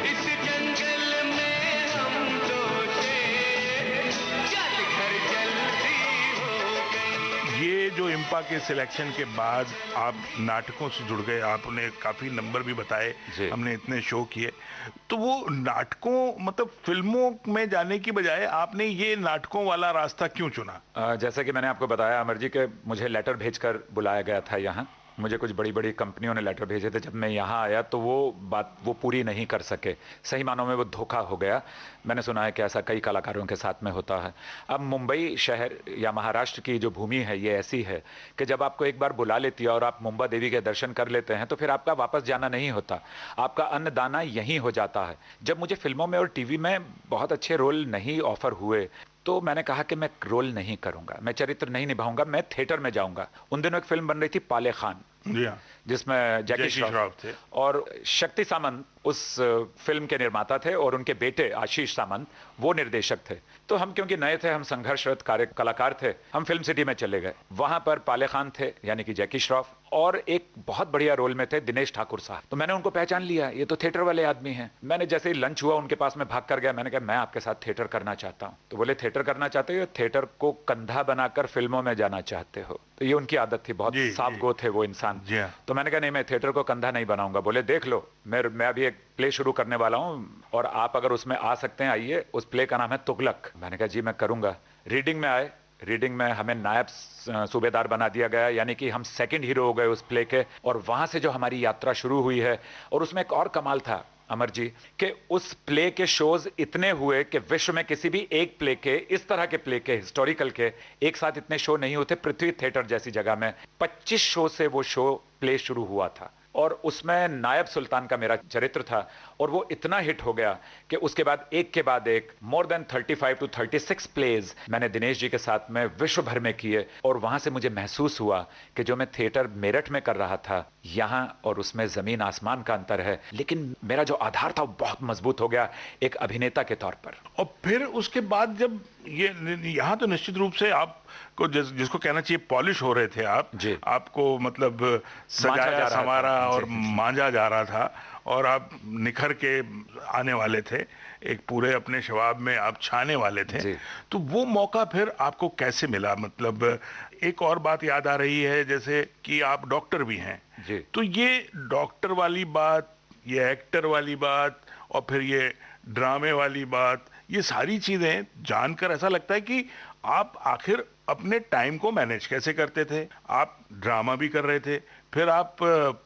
इस जंगल में हम दो शेर, चल घर जल्दी हो गई। ये जो इम्पा के सिलेक्शन के बाद आप नाटकों से जुड़ गए, आपने काफी नंबर भी बताए, जी। हमने इतने शो किए, तो वो नाटकों मतलब फिल्मों में जाने की बजाय आपने ये नाटकों वाला रास्ता क्यों चुना? जैसे कि मैंने आपको बताया अमर जी कि मुझे लेटर भेजकर बुलाया गया था यहाँ। मुझे कुछ बड़ी बड़ी कंपनियों ने लेटर भेजे थे। जब मैं यहाँ आया तो वो बात वो पूरी नहीं कर सके, सही मानों में वो धोखा हो गया। मैंने सुना है कि ऐसा कई कलाकारों के साथ में होता है। अब मुंबई शहर या महाराष्ट्र की जो भूमि है ये ऐसी है कि जब आपको एक बार बुला लेती है और आप मुंबा देवी के दर्शन कर लेते हैं तो फिर आपका वापस जाना नहीं होता, आपका अन्नदाना यहीं हो जाता है। जब मुझे फिल्मों में और टीवी में बहुत अच्छे रोल नहीं ऑफर हुए तो मैंने कहा कि मैं रोल नहीं करूंगा, मैं चरित्र नहीं निभाऊंगा, मैं थिएटर में जाऊंगा। उन दिनों एक फिल्म बन रही थी पाले खान, जी हाँ, जिसमें जैकी श्रॉफ थे और शक्ति सामंत उस फिल्म के निर्माता थे और उनके बेटे आशीष सामंत वो निर्देशक थे। तो हम क्योंकि नए थे, हम संघर्षरत कलाकार थे, हम फिल्म सिटी में चले गए। वहां पर पाले खान थे यानी कि जैकी श्रॉफ, और एक बहुत बढ़िया रोल में थे दिनेश ठाकुर साहब। तो मैंने उनको पहचान लिया, ये तो थिएटर वाले आदमी हैं। मैंने जैसे ही लंच हुआ उनके पास में भाग कर गया, मैंने कहा मैं आपके साथ थिएटर करना चाहता हूँ। तो बोले थिएटर करना चाहते हो, थिएटर को कंधा बनाकर फिल्मों में जाना चाहते हो? तो ये उनकी आदत थी, बहुत साफ गो थे वो इंसान। जी हाँ। तो मैंने कहा नहीं, मैं थिएटर को कंधा नहीं बनाऊंगा। बोले देख लो, मैं अभी एक प्ले शुरू करने वाला हूँ और आप अगर उसमें आ सकते हैं आइए। उस प्ले का नाम है तुगलक। मैंने कहा जी मैं करूंगा। रीडिंग में आए, रीडिंग में हमें नायब सूबेदार बना दिया गया, यानी कि हम सेकंड हीरो हो गए उस प्ले के। और वहां से जो हमारी यात्रा शुरू हुई है, और उसमें एक और कमाल था अमर जी कि उस प्ले के शोज इतने हुए कि विश्व में किसी भी एक प्ले के, इस तरह के प्ले के, हिस्टोरिकल के, एक साथ इतने शो नहीं होते। पृथ्वी थिएटर जैसी जगह में 25 शो से वो शो प्ले शुरू हुआ था और उसमें नायब सुल्तान का मेरा चरित्र था। और वो इतना हिट हो गया कि उसके बाद एक मोर देन 35 to 36 प्लेज मैंने दिनेश जी के साथ में विश्व भर में किए। और वहां से मुझे महसूस हुआ कि जो मैं थिएटर मेरठ में कर रहा था, यहाँ और उसमें जमीन आसमान का अंतर है, लेकिन मेरा जो आधार था वो बहुत मजबूत हो गया एक अभिनेता के तौर पर। और फिर उसके बाद जब ये यहाँ तो निश्चित रूप से आपको जिसको कहना चाहिए पॉलिश हो रहे थे आप जी। आपको मतलब सजाया संवारा और मांझा जा रहा था और आप निखर के आने वाले थे, एक पूरे अपने शबाब में आप छाने वाले थे। जी। तो वो मौका फिर आपको कैसे मिला? मतलब एक और बात याद आ रही है जैसे कि आप डॉक्टर भी हैं जी। तो ये डॉक्टर वाली बात, ये एक्टर वाली बात और फिर ये ड्रामे वाली बात, ये सारी चीजें जानकर ऐसा लगता है कि आप आखिर अपने टाइम को मैनेज कैसे करते थे? आप ड्रामा भी कर रहे थे, फिर आप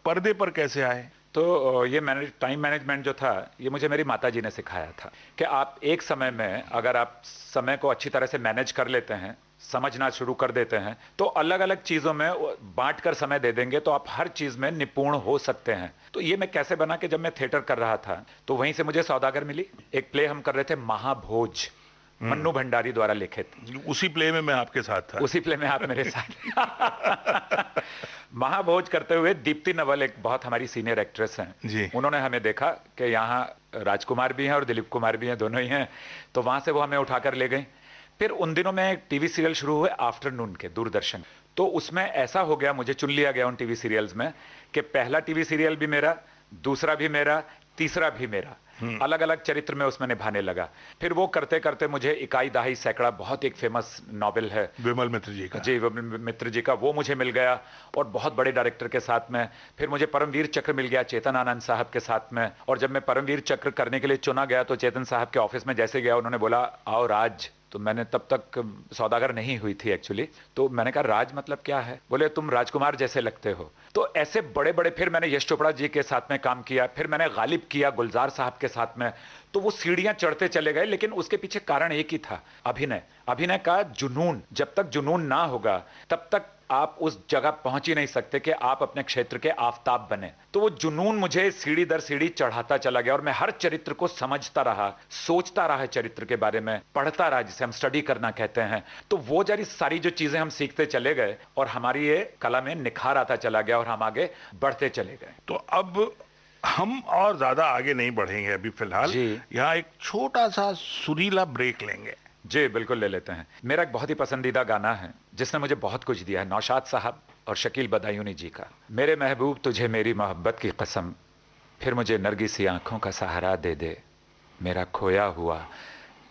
पर्दे पर कैसे आए? तो ये टाइम मैनेजमेंट जो था, ये मुझे मेरी माताजी ने सिखाया था कि आप एक समय में अगर आप समय को अच्छी तरह से मैनेज कर लेते हैं, समझना शुरू कर देते हैं, तो अलग अलग चीजों में बांट कर समय दे देंगे तो आप हर चीज में निपुण हो सकते हैं। तो ये मैं कैसे बना कि जब मैं थिएटर कर रहा था तो वहीं से मुझे सौदागर मिली। एक प्ले हम कर रहे थे, महाभोज, मन्नू भंडारी द्वारा लिखित। उसी प्ले में मैं आपके साथ था। उसी प्ले में आप मेरे साथ। महाभोज करते हुए दीप्ति नवल, एक बहुत हमारी सीनियर एक्ट्रेस हैं जी, उन्होंने हमें देखा कि यहाँ राजकुमार भी हैं और दिलीप कुमार भी हैं, दोनों ही हैं, तो वहां से वो हमें उठाकर ले गए। फिर उन दिनों में एक टीवी सीरियल शुरू हुए आफ्टरनून के, दूरदर्शन, तो उसमें ऐसा हो गया, मुझे चुन लिया गया उन टीवी सीरियल्स में कि पहला टीवी सीरियल भी मेरा, दूसरा भी मेरा, तीसरा भी मेरा, अलग अलग चरित्र में उसमें निभाने लगा। फिर वो करते करते मुझे इकाई दहाई सैकड़ा, बहुत एक फेमस नॉवेल है विमल मित्र जी का, जी विमल मित्र जी का, वो मुझे मिल गया और बहुत बड़े डायरेक्टर के साथ में। फिर मुझे परमवीर चक्र मिल गया चेतन आनंद साहब के साथ में, और जब मैं परमवीर चक्र करने के लिए चुना गया तो चेतन साहब के ऑफिस में जैसे गया, उन्होंने बोला आओ राज। तो मैंने तब तक सौदागर नहीं हुई थी एक्चुअली, तो मैंने कहा राज मतलब क्या है? बोले तुम राजकुमार जैसे लगते हो। तो ऐसे बड़े बड़े, फिर मैंने यश चोपड़ा जी के साथ में काम किया, फिर मैंने गालिब किया गुलजार साहब के साथ में। तो वो सीढ़ियां चढ़ते चले गए, लेकिन उसके पीछे कारण एक ही था, अभिनय। अभिनय का जुनून, जब तक जुनून ना होगा तब तक आप उस जगह पहुंच ही नहीं सकते कि आप अपने क्षेत्र के आफताब बने। तो वो जुनून मुझे सीढ़ी दर सीढ़ी चढ़ाता चला गया और मैं हर चरित्र को समझता रहा, सोचता रहा चरित्र के बारे में, पढ़ता रहा, जिसे हम स्टडी करना कहते हैं। तो वो जरी सारी जो चीजें हम सीखते चले गए और हमारी ये कला में निखार आता चला गया और हम आगे बढ़ते चले गए। तो अब हम और ज्यादा आगे नहीं बढ़ेंगे अभी फिलहाल, यहाँ एक छोटा सा सुरीला ब्रेक लेंगे। जी बिल्कुल, ले लेते हैं। मेरा एक बहुत ही पसंदीदा गाना है जिसने मुझे बहुत कुछ दिया है, नौशाद साहब और शकील बदायूनी जी का। मेरे महबूब तुझे मेरी मोहब्बत की कसम, फिर मुझे नरगिस सी आंखों का सहारा दे दे, मेरा खोया हुआ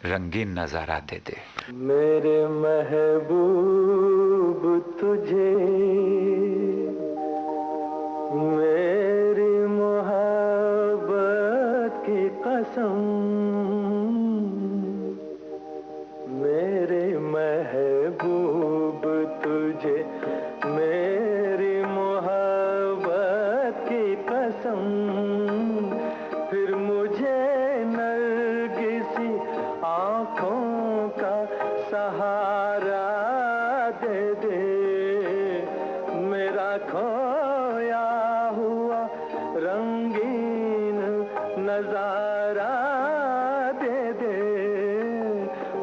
रंगीन नजारा दे दे। मेरे महबूब तुझे मेरी मोहब्बत की कसम, मेरे महबूब तुझे मेरी मोहब्बत की कसम, फिर मुझे नरगिसी आँखों का सहारा दे दे, मेरा खोया हुआ रंगीन नजारा दे दे,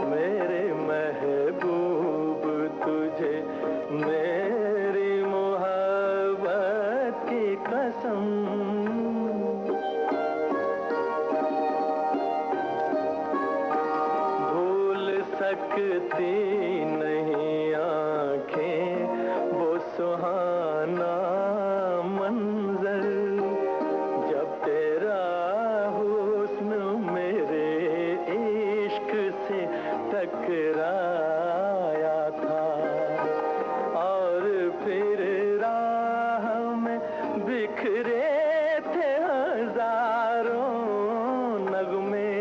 मेरे महबूब तुझे मेरी मोहब्बत की कसम। भूल सकती नहीं आंखें वो सुहाना मंजर, जब तेरा हुस्न मेरे इश्क से टकराया था, और फिर राह में बिखरे थे हजारों नगमे,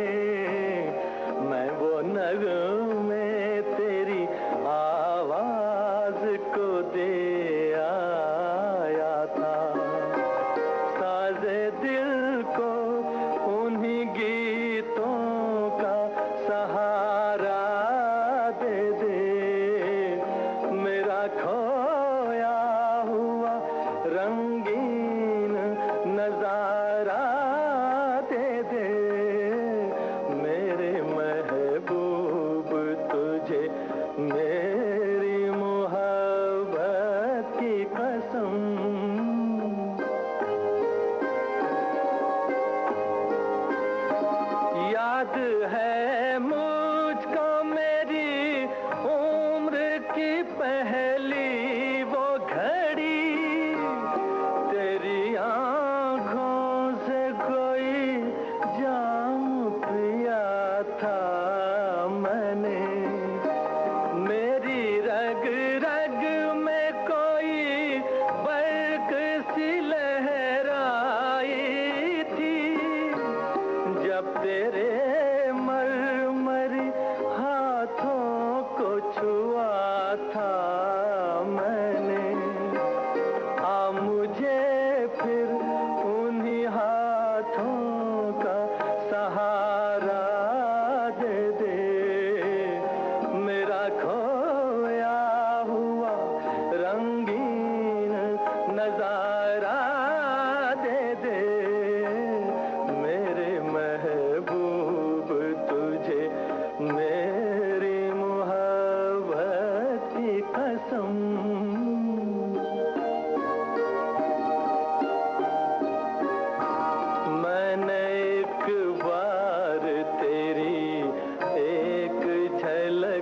मैं वो नगमे तेरी आवाज को दे आया था, साजे दिल को उन्हीं गीतों का सहारा दे दे, मेरा खोया हुआ रंगीन नजारा दे दे, मेरे महबूब तुझे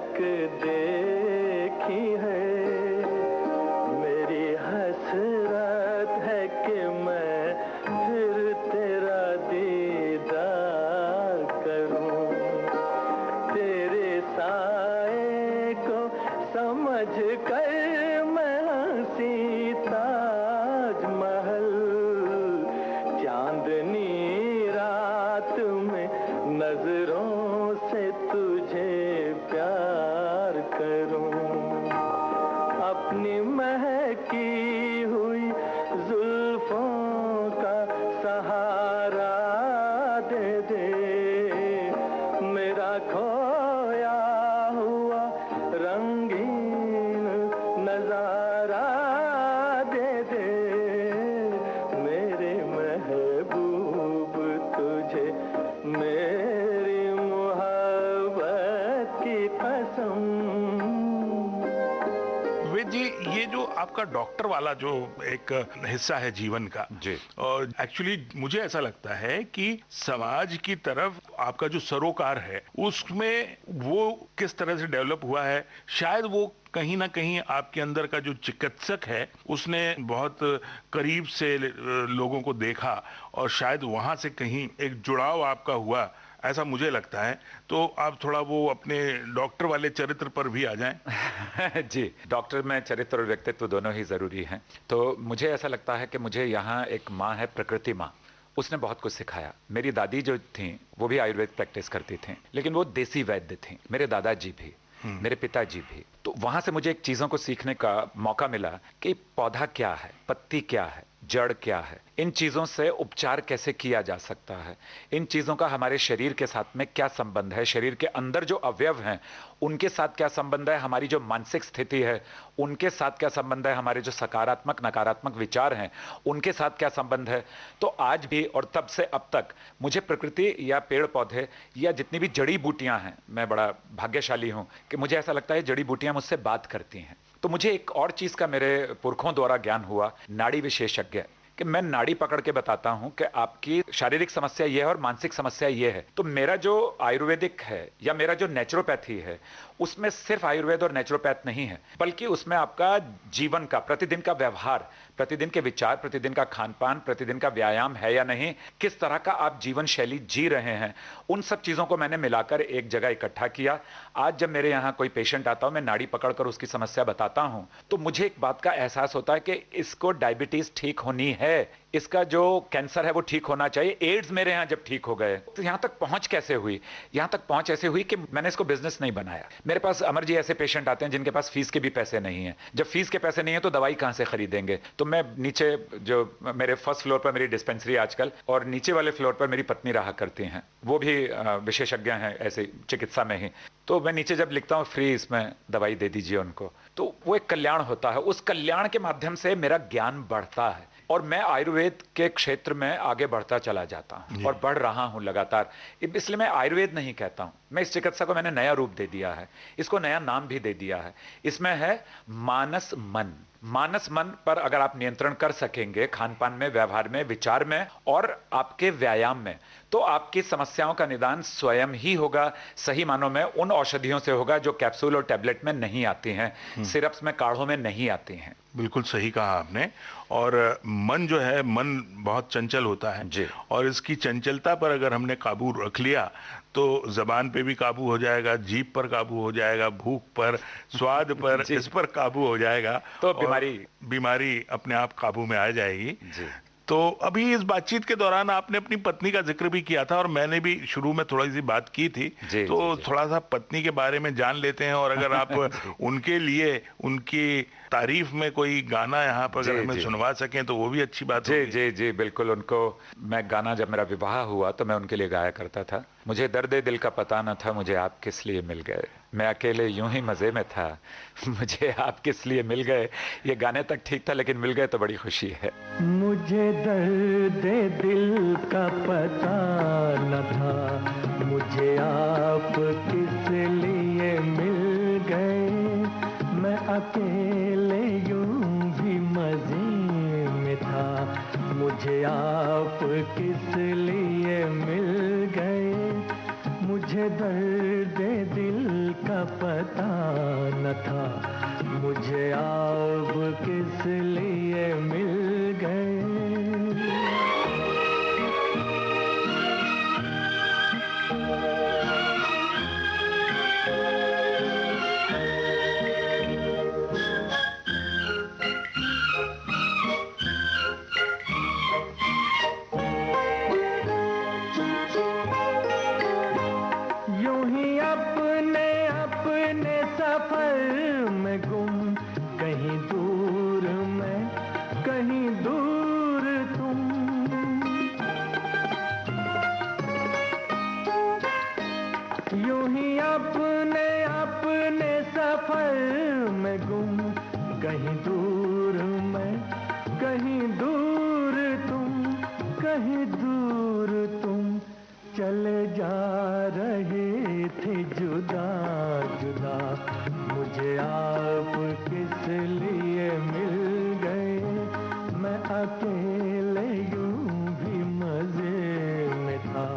झलक देखी है, मेरी हसरत है कि मैं फिर तेरा दीदार करूं, तेरे साए को समझ कर मैं हंसी ताजमहल, चांदनी रात में नजरों से तुझे प्यार करूं, अपनी महकी हुई जुल्फों का सहारा दे दे, मेरा खोया हुआ रंगीन नजारा दे दे, मेरे महबूब तुझे मेरी मोहब्बत की कसम। वेद जी, ये जो आपका डॉक्टर वाला जो एक हिस्सा है जीवन का जी। और एक्चुअली मुझे ऐसा लगता है कि समाज की तरफ आपका जो सरोकार है उसमें वो किस तरह से डेवलप हुआ है, शायद वो कहीं ना कहीं आपके अंदर का जो चिकित्सक है उसने बहुत करीब से लोगों को देखा और शायद वहां से कहीं एक जुड़ाव आपका हुआ, ऐसा मुझे लगता है। तो आप थोड़ा वो अपने डॉक्टर वाले चरित्र पर भी आ जाएं। जी, डॉक्टर में चरित्र और व्यक्तित्व दोनों ही जरूरी हैं। तो मुझे ऐसा लगता है कि मुझे यहाँ एक माँ है, प्रकृति माँ, उसने बहुत कुछ सिखाया। मेरी दादी जो थी वो भी आयुर्वेद प्रैक्टिस करती थी, लेकिन वो देसी वैद्य थी। मेरे दादाजी भी, मेरे पिताजी भी। तो वहां से मुझे एक चीजों को सीखने का मौका मिला कि पौधा क्या है, पत्ती क्या है, जड़ क्या है, इन चीजों से उपचार कैसे किया जा सकता है, इन चीजों का हमारे शरीर के साथ में क्या संबंध है, शरीर के अंदर जो अवयव हैं उनके साथ क्या संबंध है, हमारी जो मानसिक स्थिति है उनके साथ क्या संबंध है, हमारे जो सकारात्मक नकारात्मक विचार हैं उनके साथ क्या संबंध है। तो आज भी और तब से अब तक मुझे प्रकृति या पेड़ पौधे या जितनी भी जड़ी बूटियां हैं, मैं बड़ा भाग्यशाली हूं कि मुझे ऐसा लगता है जड़ी बूटियां मुझसे बात करती हैं। तो मुझे एक और चीज का मेरे पुरखों द्वारा ज्ञान हुआ, नाड़ी विशेषज्ञ, कि मैं नाड़ी पकड़ के बताता हूं कि आपकी शारीरिक समस्या यह है और मानसिक समस्या यह है। तो मेरा जो आयुर्वेदिक है या मेरा जो नेचुरोपैथी है उसमें सिर्फ आयुर्वेद और नेचुरोपैथ नहीं है, बल्कि उसमें आपका जीवन का, प्रतिदिन का व्यवहार, प्रतिदिन के विचार, प्रतिदिन का खान पान, प्रतिदिन का व्यायाम है या नहीं, किस तरह का आप जीवन शैली जी रहे हैं, उन सब चीजों को मैंने मिलाकर एक जगह इकट्ठा किया। आज जब मेरे यहाँ कोई पेशेंट आता हो, मैं नाड़ी पकड़कर उसकी समस्या बताता हूं, तो मुझे एक बात का एहसास होता है कि इसको डायबिटीज ठीक होनी है, इसका जो कैंसर है वो ठीक होना चाहिए। एड्स मेरे यहाँ जब ठीक हो गए, तो यहाँ तक पहुंच कैसे हुई? यहाँ तक पहुंच ऐसे हुई कि मैंने इसको बिजनेस नहीं बनाया। मेरे पास अमर जी ऐसे पेशेंट आते हैं जिनके पास फीस के भी पैसे नहीं है। जब फीस के पैसे नहीं है तो दवाई कहां से खरीदेंगे? तो मैं नीचे, जो मेरे फर्स्ट फ्लोर पर मेरी डिस्पेंसरी आजकल, और नीचे वाले फ्लोर पर मेरी पत्नी रहा करती हैं, वो भी विशेषज्ञ हैं ऐसे चिकित्सा में ही। तो मैं नीचे जब लिखता हूँ फ्री इसमें दवाई दे दीजिए उनको, तो वो एक कल्याण होता है। उस कल्याण के माध्यम से मेरा ज्ञान बढ़ता है और मैं आयुर्वेद के क्षेत्र में आगे बढ़ता चला जाता हूं और बढ़ रहा हूं लगातार। इसलिए मैं आयुर्वेद नहीं कहता हूं, मैं इस चिकित्सा को मैंने नया रूप दे दिया है, इसको नया नाम भी दे दिया है। इसमें है मानस मन। मानस मन पर अगर आप नियंत्रण कर सकेंगे खान पान में, व्यवहार में, विचार में और आपके व्यायाम में, तो आपकी समस्याओं का निदान स्वयं ही होगा। सही मानों में उन औषधियों से होगा जो कैप्सूल और टैबलेट में नहीं आती हैं, सिरप्स में, काढ़ों में नहीं आती हैं। बिल्कुल सही कहा आपने। और मन जो है, मन बहुत चंचल होता है जी। और इसकी चंचलता पर अगर हमने काबू रख लिया तो जबान पे भी काबू हो जाएगा, जीभ पर काबू हो जाएगा, भूख पर, स्वाद पर, इस पर काबू हो जाएगा तो और बीमारी अपने आप काबू में आ जाएगी। जी। तो अभी इस बातचीत के दौरान आपने अपनी पत्नी का जिक्र भी किया था और मैंने भी शुरू में थोड़ी सी बात की थी। जी, तो जी। थोड़ा सा पत्नी के बारे में जान लेते हैं और अगर आप उनके लिए, उनकी तारीफ में कोई गाना यहाँ पर अगर जी, हमें जी। सुनवा सकें तो वो भी अच्छी बात जी होगी। जी जी बिल्कुल। उनको मैं गाना, जब मेरा विवाह हुआ तो मैं उनके लिए गाया करता था। मुझे दर्द दिल का पता न था, मुझे आप किस लिए मिल गए, मैं अकेले यूं ही मजे में था, मुझे आप किस लिए मिल गए। ये गाने तक ठीक था, लेकिन मिल गए तो बड़ी खुशी है। मुझे दर्द दिल का पता न था, मुझे आप किस लिए मिल गए, मैं अकेले यूं भी मजे में था, मुझे आप किस लिए मिल गए। मुझे दर्द दिल का पता न था, मुझे आप किस लिए मिल गए। यूं ही अपने अपने सफर में गुम, कहीं दूर मैं, कहीं दूर तुम। यूं ही अपने अपने सफर में गुम, कहीं दूर मैं, कहीं दूर तुम, कहीं दूर तुम। चले जा रहे थे जुदा जुदा, मुझे आप किस लिए मिल गए। मैं अकेले यूं भी मजे में था,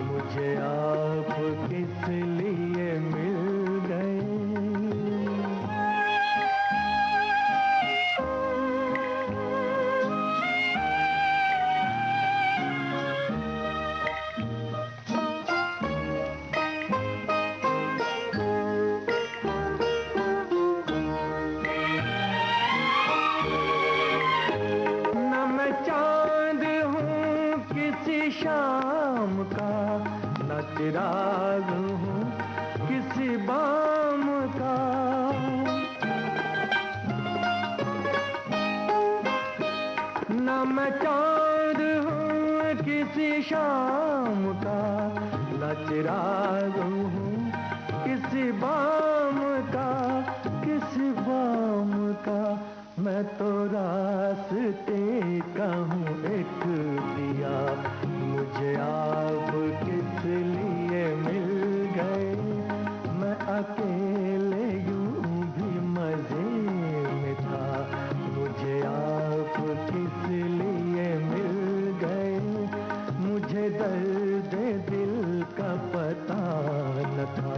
मुझे आप किस लिए मिल गए। न मैं चांद हूँ किसी शाम का, न चिराग हूँ किसी बाम का। न मैं चांद हूँ किसी शाम का, न चिराग हूँ किसी बाम का, किसी बाम का। मैं तो रास्ते का हूँ एक दिया, मुझे आप किस लिए मिल गए। मैं अकेले यूं भी मजे में था, मुझे आप किस लिए मिल गए। मुझे दर्द दिल का पता न था,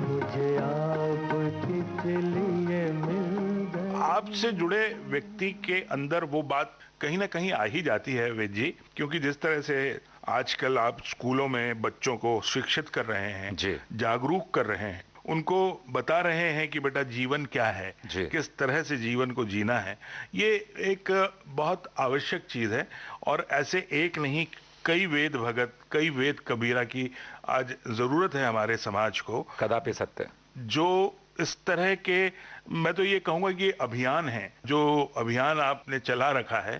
मुझे आप किस लिए मिल गए। आपसे जुड़े व्यक्ति के अंदर वो बात कहीं ना कहीं आ ही जाती है वेद जी, क्योंकि जिस तरह से आजकल आप स्कूलों में बच्चों को शिक्षित कर रहे हैं, जी। जागरूक कर रहे हैं, उनको बता रहे हैं कि बेटा जीवन क्या है, जी। किस तरह से जीवन को जीना है, ये एक बहुत आवश्यक चीज है। और ऐसे एक नहीं, कई वेद भगत, कई वेद कबीरा की आज जरूरत है हमारे समाज को, कदापि सत्य। जो इस तरह के, मैं तो ये कहूंगा कि अभियान है, जो अभियान आपने चला रखा है,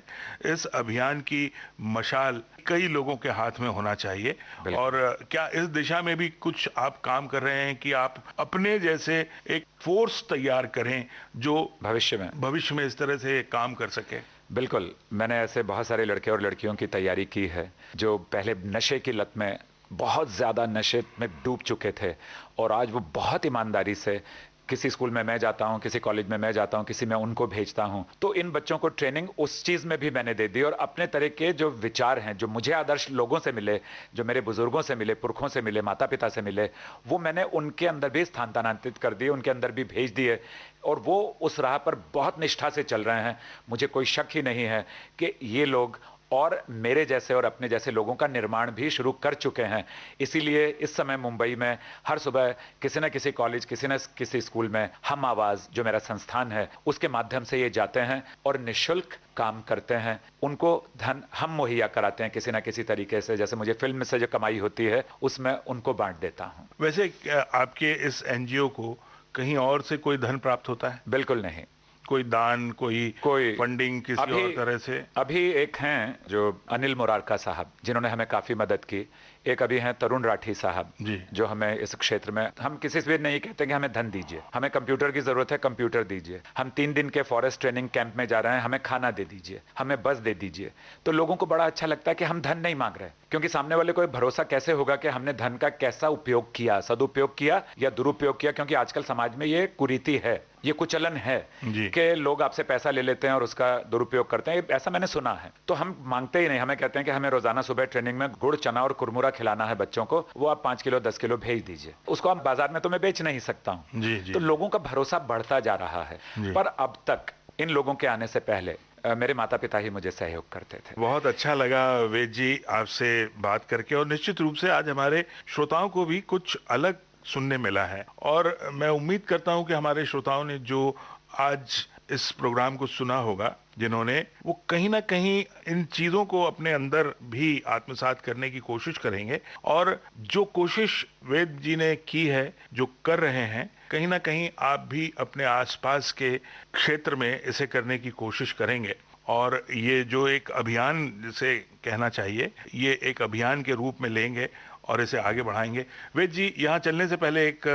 इस अभियान की मशाल कई लोगों के हाथ में होना चाहिए। बिल्कुल। और क्या इस दिशा में भी कुछ आप काम कर रहे हैं कि आप अपने जैसे एक फोर्स तैयार करें जो भविष्य में इस तरह से काम कर सके? बिल्कुल, मैंने ऐसे बहुत सारे लड़के और लड़कियों की तैयारी की है जो पहले नशे की लत में, बहुत ज़्यादा नशे में डूब चुके थे, और आज वो बहुत ईमानदारी से, किसी स्कूल में मैं जाता हूँ, किसी कॉलेज में मैं जाता हूँ, किसी में उनको भेजता हूँ, तो इन बच्चों को ट्रेनिंग उस चीज़ में भी मैंने दे दी। और अपने तरह के जो विचार हैं, जो मुझे आदर्श लोगों से मिले, जो मेरे बुजुर्गों से मिले, पुरखों से मिले, माता पिता से मिले, वो मैंने उनके अंदर भी स्थानांतरित कर दिए, उनके अंदर भी भेज दिए, और वो उस राह पर बहुत निष्ठा से चल रहे हैं। मुझे कोई शक ही नहीं है कि ये लोग और मेरे जैसे और अपने जैसे लोगों का निर्माण भी शुरू कर चुके हैं। इसीलिए इस समय मुंबई में हर सुबह किसी न किसी कॉलेज, किसी न किसी स्कूल में हम आवाज़, जो मेरा संस्थान है, उसके माध्यम से ये जाते हैं और निःशुल्क काम करते हैं। उनको धन हम मुहैया कराते हैं किसी न किसी तरीके से, जैसे मुझे फिल्म से जो कमाई होती है उसमें उनको बांट देता हूँ। वैसे आपके इस एनजीओ को कहीं और से कोई धन प्राप्त होता है? बिल्कुल नहीं। कोई दान, कोई फंडिंग किसी और तरह से? अभी एक हैं जो अनिल मुरारका साहब, जिन्होंने हमें काफी मदद की। एक अभी हैं तरुण राठी साहब जी, जो हमें इस क्षेत्र में, हम किसी से भी नहीं कहते कि हमें धन दीजिए, हमें कंप्यूटर की जरूरत है, कंप्यूटर दीजिए। हम 3 दिन के फॉरेस्ट ट्रेनिंग कैंप में जा रहे हैं, हमें खाना दे दीजिए, हमें बस दे दीजिए। तो लोगों को बड़ा अच्छा लगता है कि हम धन नहीं मांग रहे, क्योंकि सामने वाले को भरोसा कैसे होगा कि हमने धन का कैसा उपयोग किया, सदुपयोग किया या दुरुपयोग किया, क्योंकि आजकल समाज में ये कुरीति है, ये कुचलन है कि लोग आपसे पैसा ले लेते हैं और उसका दुरुपयोग करते हैं। ऐसा मैंने सुना है। तो हम मांगते ही नहीं, हमें कहते हैं कि हमें रोजाना सुबह ट्रेनिंग में गुड़, चना और कुरमुरा खिलाना है बच्चों को, वो आप 5 किलो 10 किलो भेज दीजिए, उसको आप बाजार में तो मैं बेच नहीं सकता हूँ। तो लोगों का भरोसा बढ़ता जा रहा है। पर अब तक इन लोगों के आने से पहले मेरे माता पिता ही मुझे सहयोग करते थे। बहुत अच्छा लगा वेद जी आपसे बात करके, और निश्चित रूप से आज हमारे श्रोताओं को भी कुछ अलग सुनने मिला है। और मैं उम्मीद करता हूं कि हमारे श्रोताओं ने जो आज इस प्रोग्राम को सुना होगा, जिन्होंने, वो कहीं ना कहीं इन चीजों को अपने अंदर भी आत्मसात करने की कोशिश करेंगे। और जो कोशिश वेद जी ने की है, जो कर रहे हैं, कहीं ना कहीं आप भी अपने आसपास के क्षेत्र में इसे करने की कोशिश करेंगे। और ये जो एक अभियान जिसे कहना चाहिए, ये एक अभियान के रूप में लेंगे और इसे आगे बढ़ाएंगे। वेद जी, यहाँ चलने से पहले एक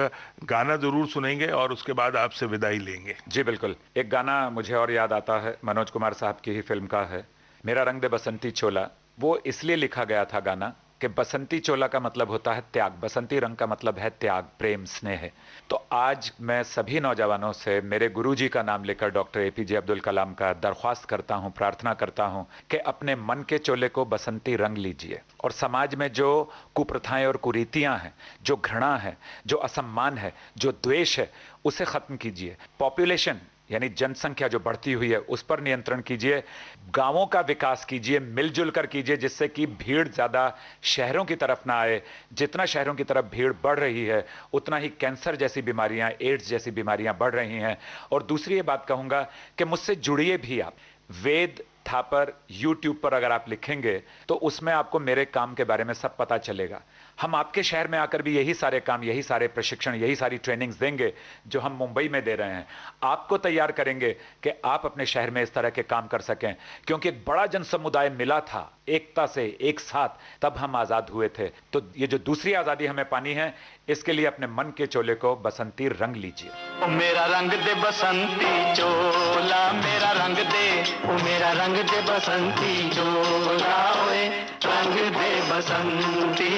गाना जरूर सुनेंगे और उसके बाद आपसे विदाई लेंगे। जी बिल्कुल। एक गाना मुझे और याद आता है, मनोज कुमार साहब की ही फिल्म का है, मेरा रंग दे बसंती चोला। वो इसलिए लिखा गया था गाना कि बसंती चोला का मतलब होता है त्याग, बसंती रंग का मतलब है त्याग, प्रेम, स्नेह। तो आज मैं सभी नौजवानों से मेरे गुरुजी का नाम लेकर, डॉक्टर एपीजे अब्दुल कलाम का, दरख्वास्त करता हूं, प्रार्थना करता हूं कि अपने मन के चोले को बसंती रंग लीजिए और समाज में जो कुप्रथाएं और कुरीतियां हैं, जो घृणा है, जो असम्मान है, जो द्वेष है, उसे खत्म कीजिए। पॉपुलेशन यानी जनसंख्या जो बढ़ती हुई है उस पर नियंत्रण कीजिए। गांवों का विकास कीजिए, मिलजुल कर कीजिए, जिससे कि भीड़ ज्यादा शहरों की तरफ ना आए। जितना शहरों की तरफ भीड़ बढ़ रही है उतना ही कैंसर जैसी बीमारियां, एड्स जैसी बीमारियां बढ़ रही हैं। और दूसरी ये बात कहूंगा कि मुझसे जुड़िए भी आप। वेद थापर YouTube पर अगर आप लिखेंगे तो उसमें आपको मेरे काम के बारे में सब पता चलेगा। हम आपके शहर में आकर भी यही सारे काम, यही सारे प्रशिक्षण, यही सारी ट्रेनिंग्स देंगे जो हम मुंबई में दे रहे हैं। आपको तैयार करेंगे कि आप अपने शहर में इस तरह के काम कर सकें, क्योंकि एक बड़ा जन समुदाय मिला था एकता से, एक साथ, तब हम आजाद हुए थे। तो ये जो दूसरी आजादी हमें पानी है, इसके लिए अपने मन के चोले को बसंती रंग लीजिए। ओ मेरा रंग दे बसंती चोला, मेरा रंग दे, ओ मेरा रंग दे बसंती चोला, ओए रंग दे बसंती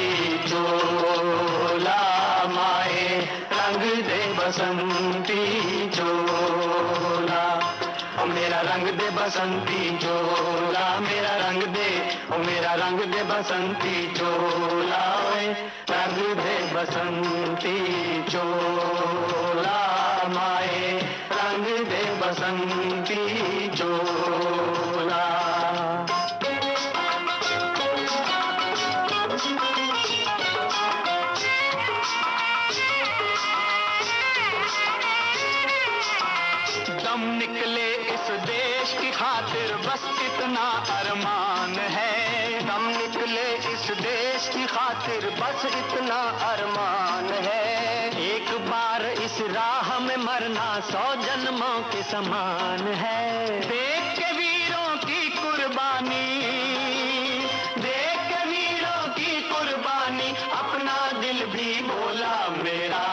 चोला, माए रंग दे बसंती चोला। ओ मेरा रंग दे बसंती चोला, मेरा रंग दे, ओ मेरा रंग दे बसंती चोला, ओए रंग दे बसंती चोला, माए रंग दे बसंती चोला। दम निकले इस देश की खातिर बस इतना अरमान है, दम निकले इस देश की खातिर बस इतना अरमान है। एक बार इस राह में मरना 100 जन्मों के समान है। देख के वीरों की कुर्बानी, देख के वीरों की कुर्बानी, अपना दिल भी बोला मेरा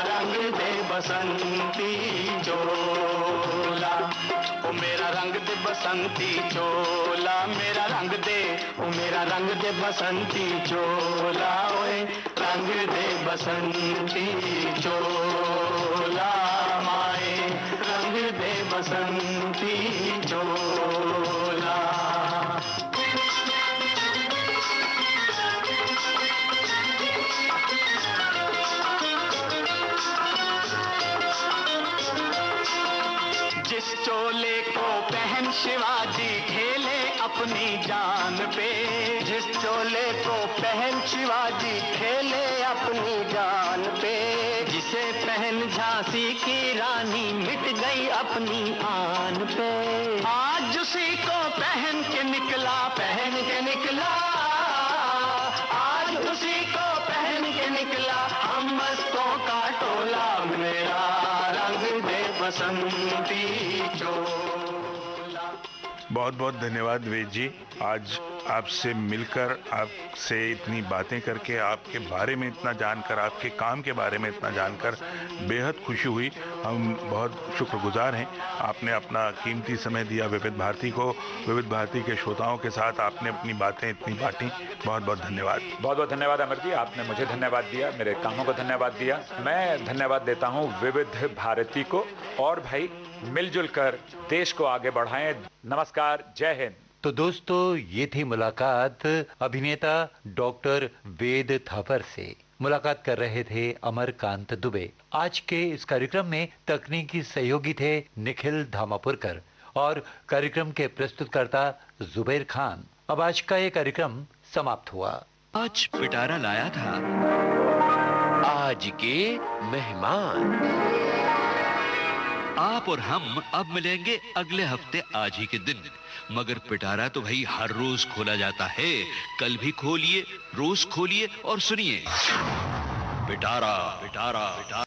रंग दे बसंती चोला। ओ मेरा रंग दे बसंती चोला, मेरा रंग दे, ओ मेरा रंग दे बसंती चोला, ओए रंग दे बसंती चोला, माए रंग दे बसंती चोला। जिस चोले को पहन शिवाजी खेले अपनी जान पे, जिस चोले को पहन शिवाजी खेले अपनी जान पे, जिसे पहन झांसी की रानी मिट गई अपनी आन पे। आज उसी को पहन के निकला, पहन के निकला, आज उसी को पहन के निकला हम मस्तों का टोला, मेरा रंग दे बसंती चोला। बहुत बहुत धन्यवाद वेद जी, आज आपसे मिलकर, आपसे इतनी बातें करके, आपके बारे में इतना जानकर, आपके काम के बारे में इतना जानकर बेहद खुशी हुई। हम बहुत शुक्रगुजार हैं। आपने अपना कीमती समय दिया विविध भारती को, विविध भारती के श्रोताओं के साथ आपने अपनी बातें इतनी बांटी। बहुत बहुत धन्यवाद। बहुत बहुत धन्यवाद अमर जी, आपने मुझे धन्यवाद दिया, मेरे कामों को धन्यवाद दिया। मैं धन्यवाद देता हूँ विविध भारती को। और भाई मिलजुल कर देश को आगे बढ़ाएं। नमस्कार, जय हिंद। तो दोस्तों, ये थी मुलाकात अभिनेता डॉक्टर वेद थापर से। मुलाकात कर रहे थे अमरकांत दुबे। आज के इस कार्यक्रम में तकनीकी सहयोगी थे निखिल धामापुरकर और कार्यक्रम के प्रस्तुतकर्ता जुबैर खान। अब आज का ये कार्यक्रम समाप्त हुआ। आज पिटारा लाया था आज के मेहमान। आप और हम अब मिलेंगे अगले हफ्ते आज ही के दिन। मगर पिटारा तो भाई हर रोज खोला जाता है। कल भी खोलिए, रोज खोलिए और सुनिए पिटारा पिटारा पिटारा।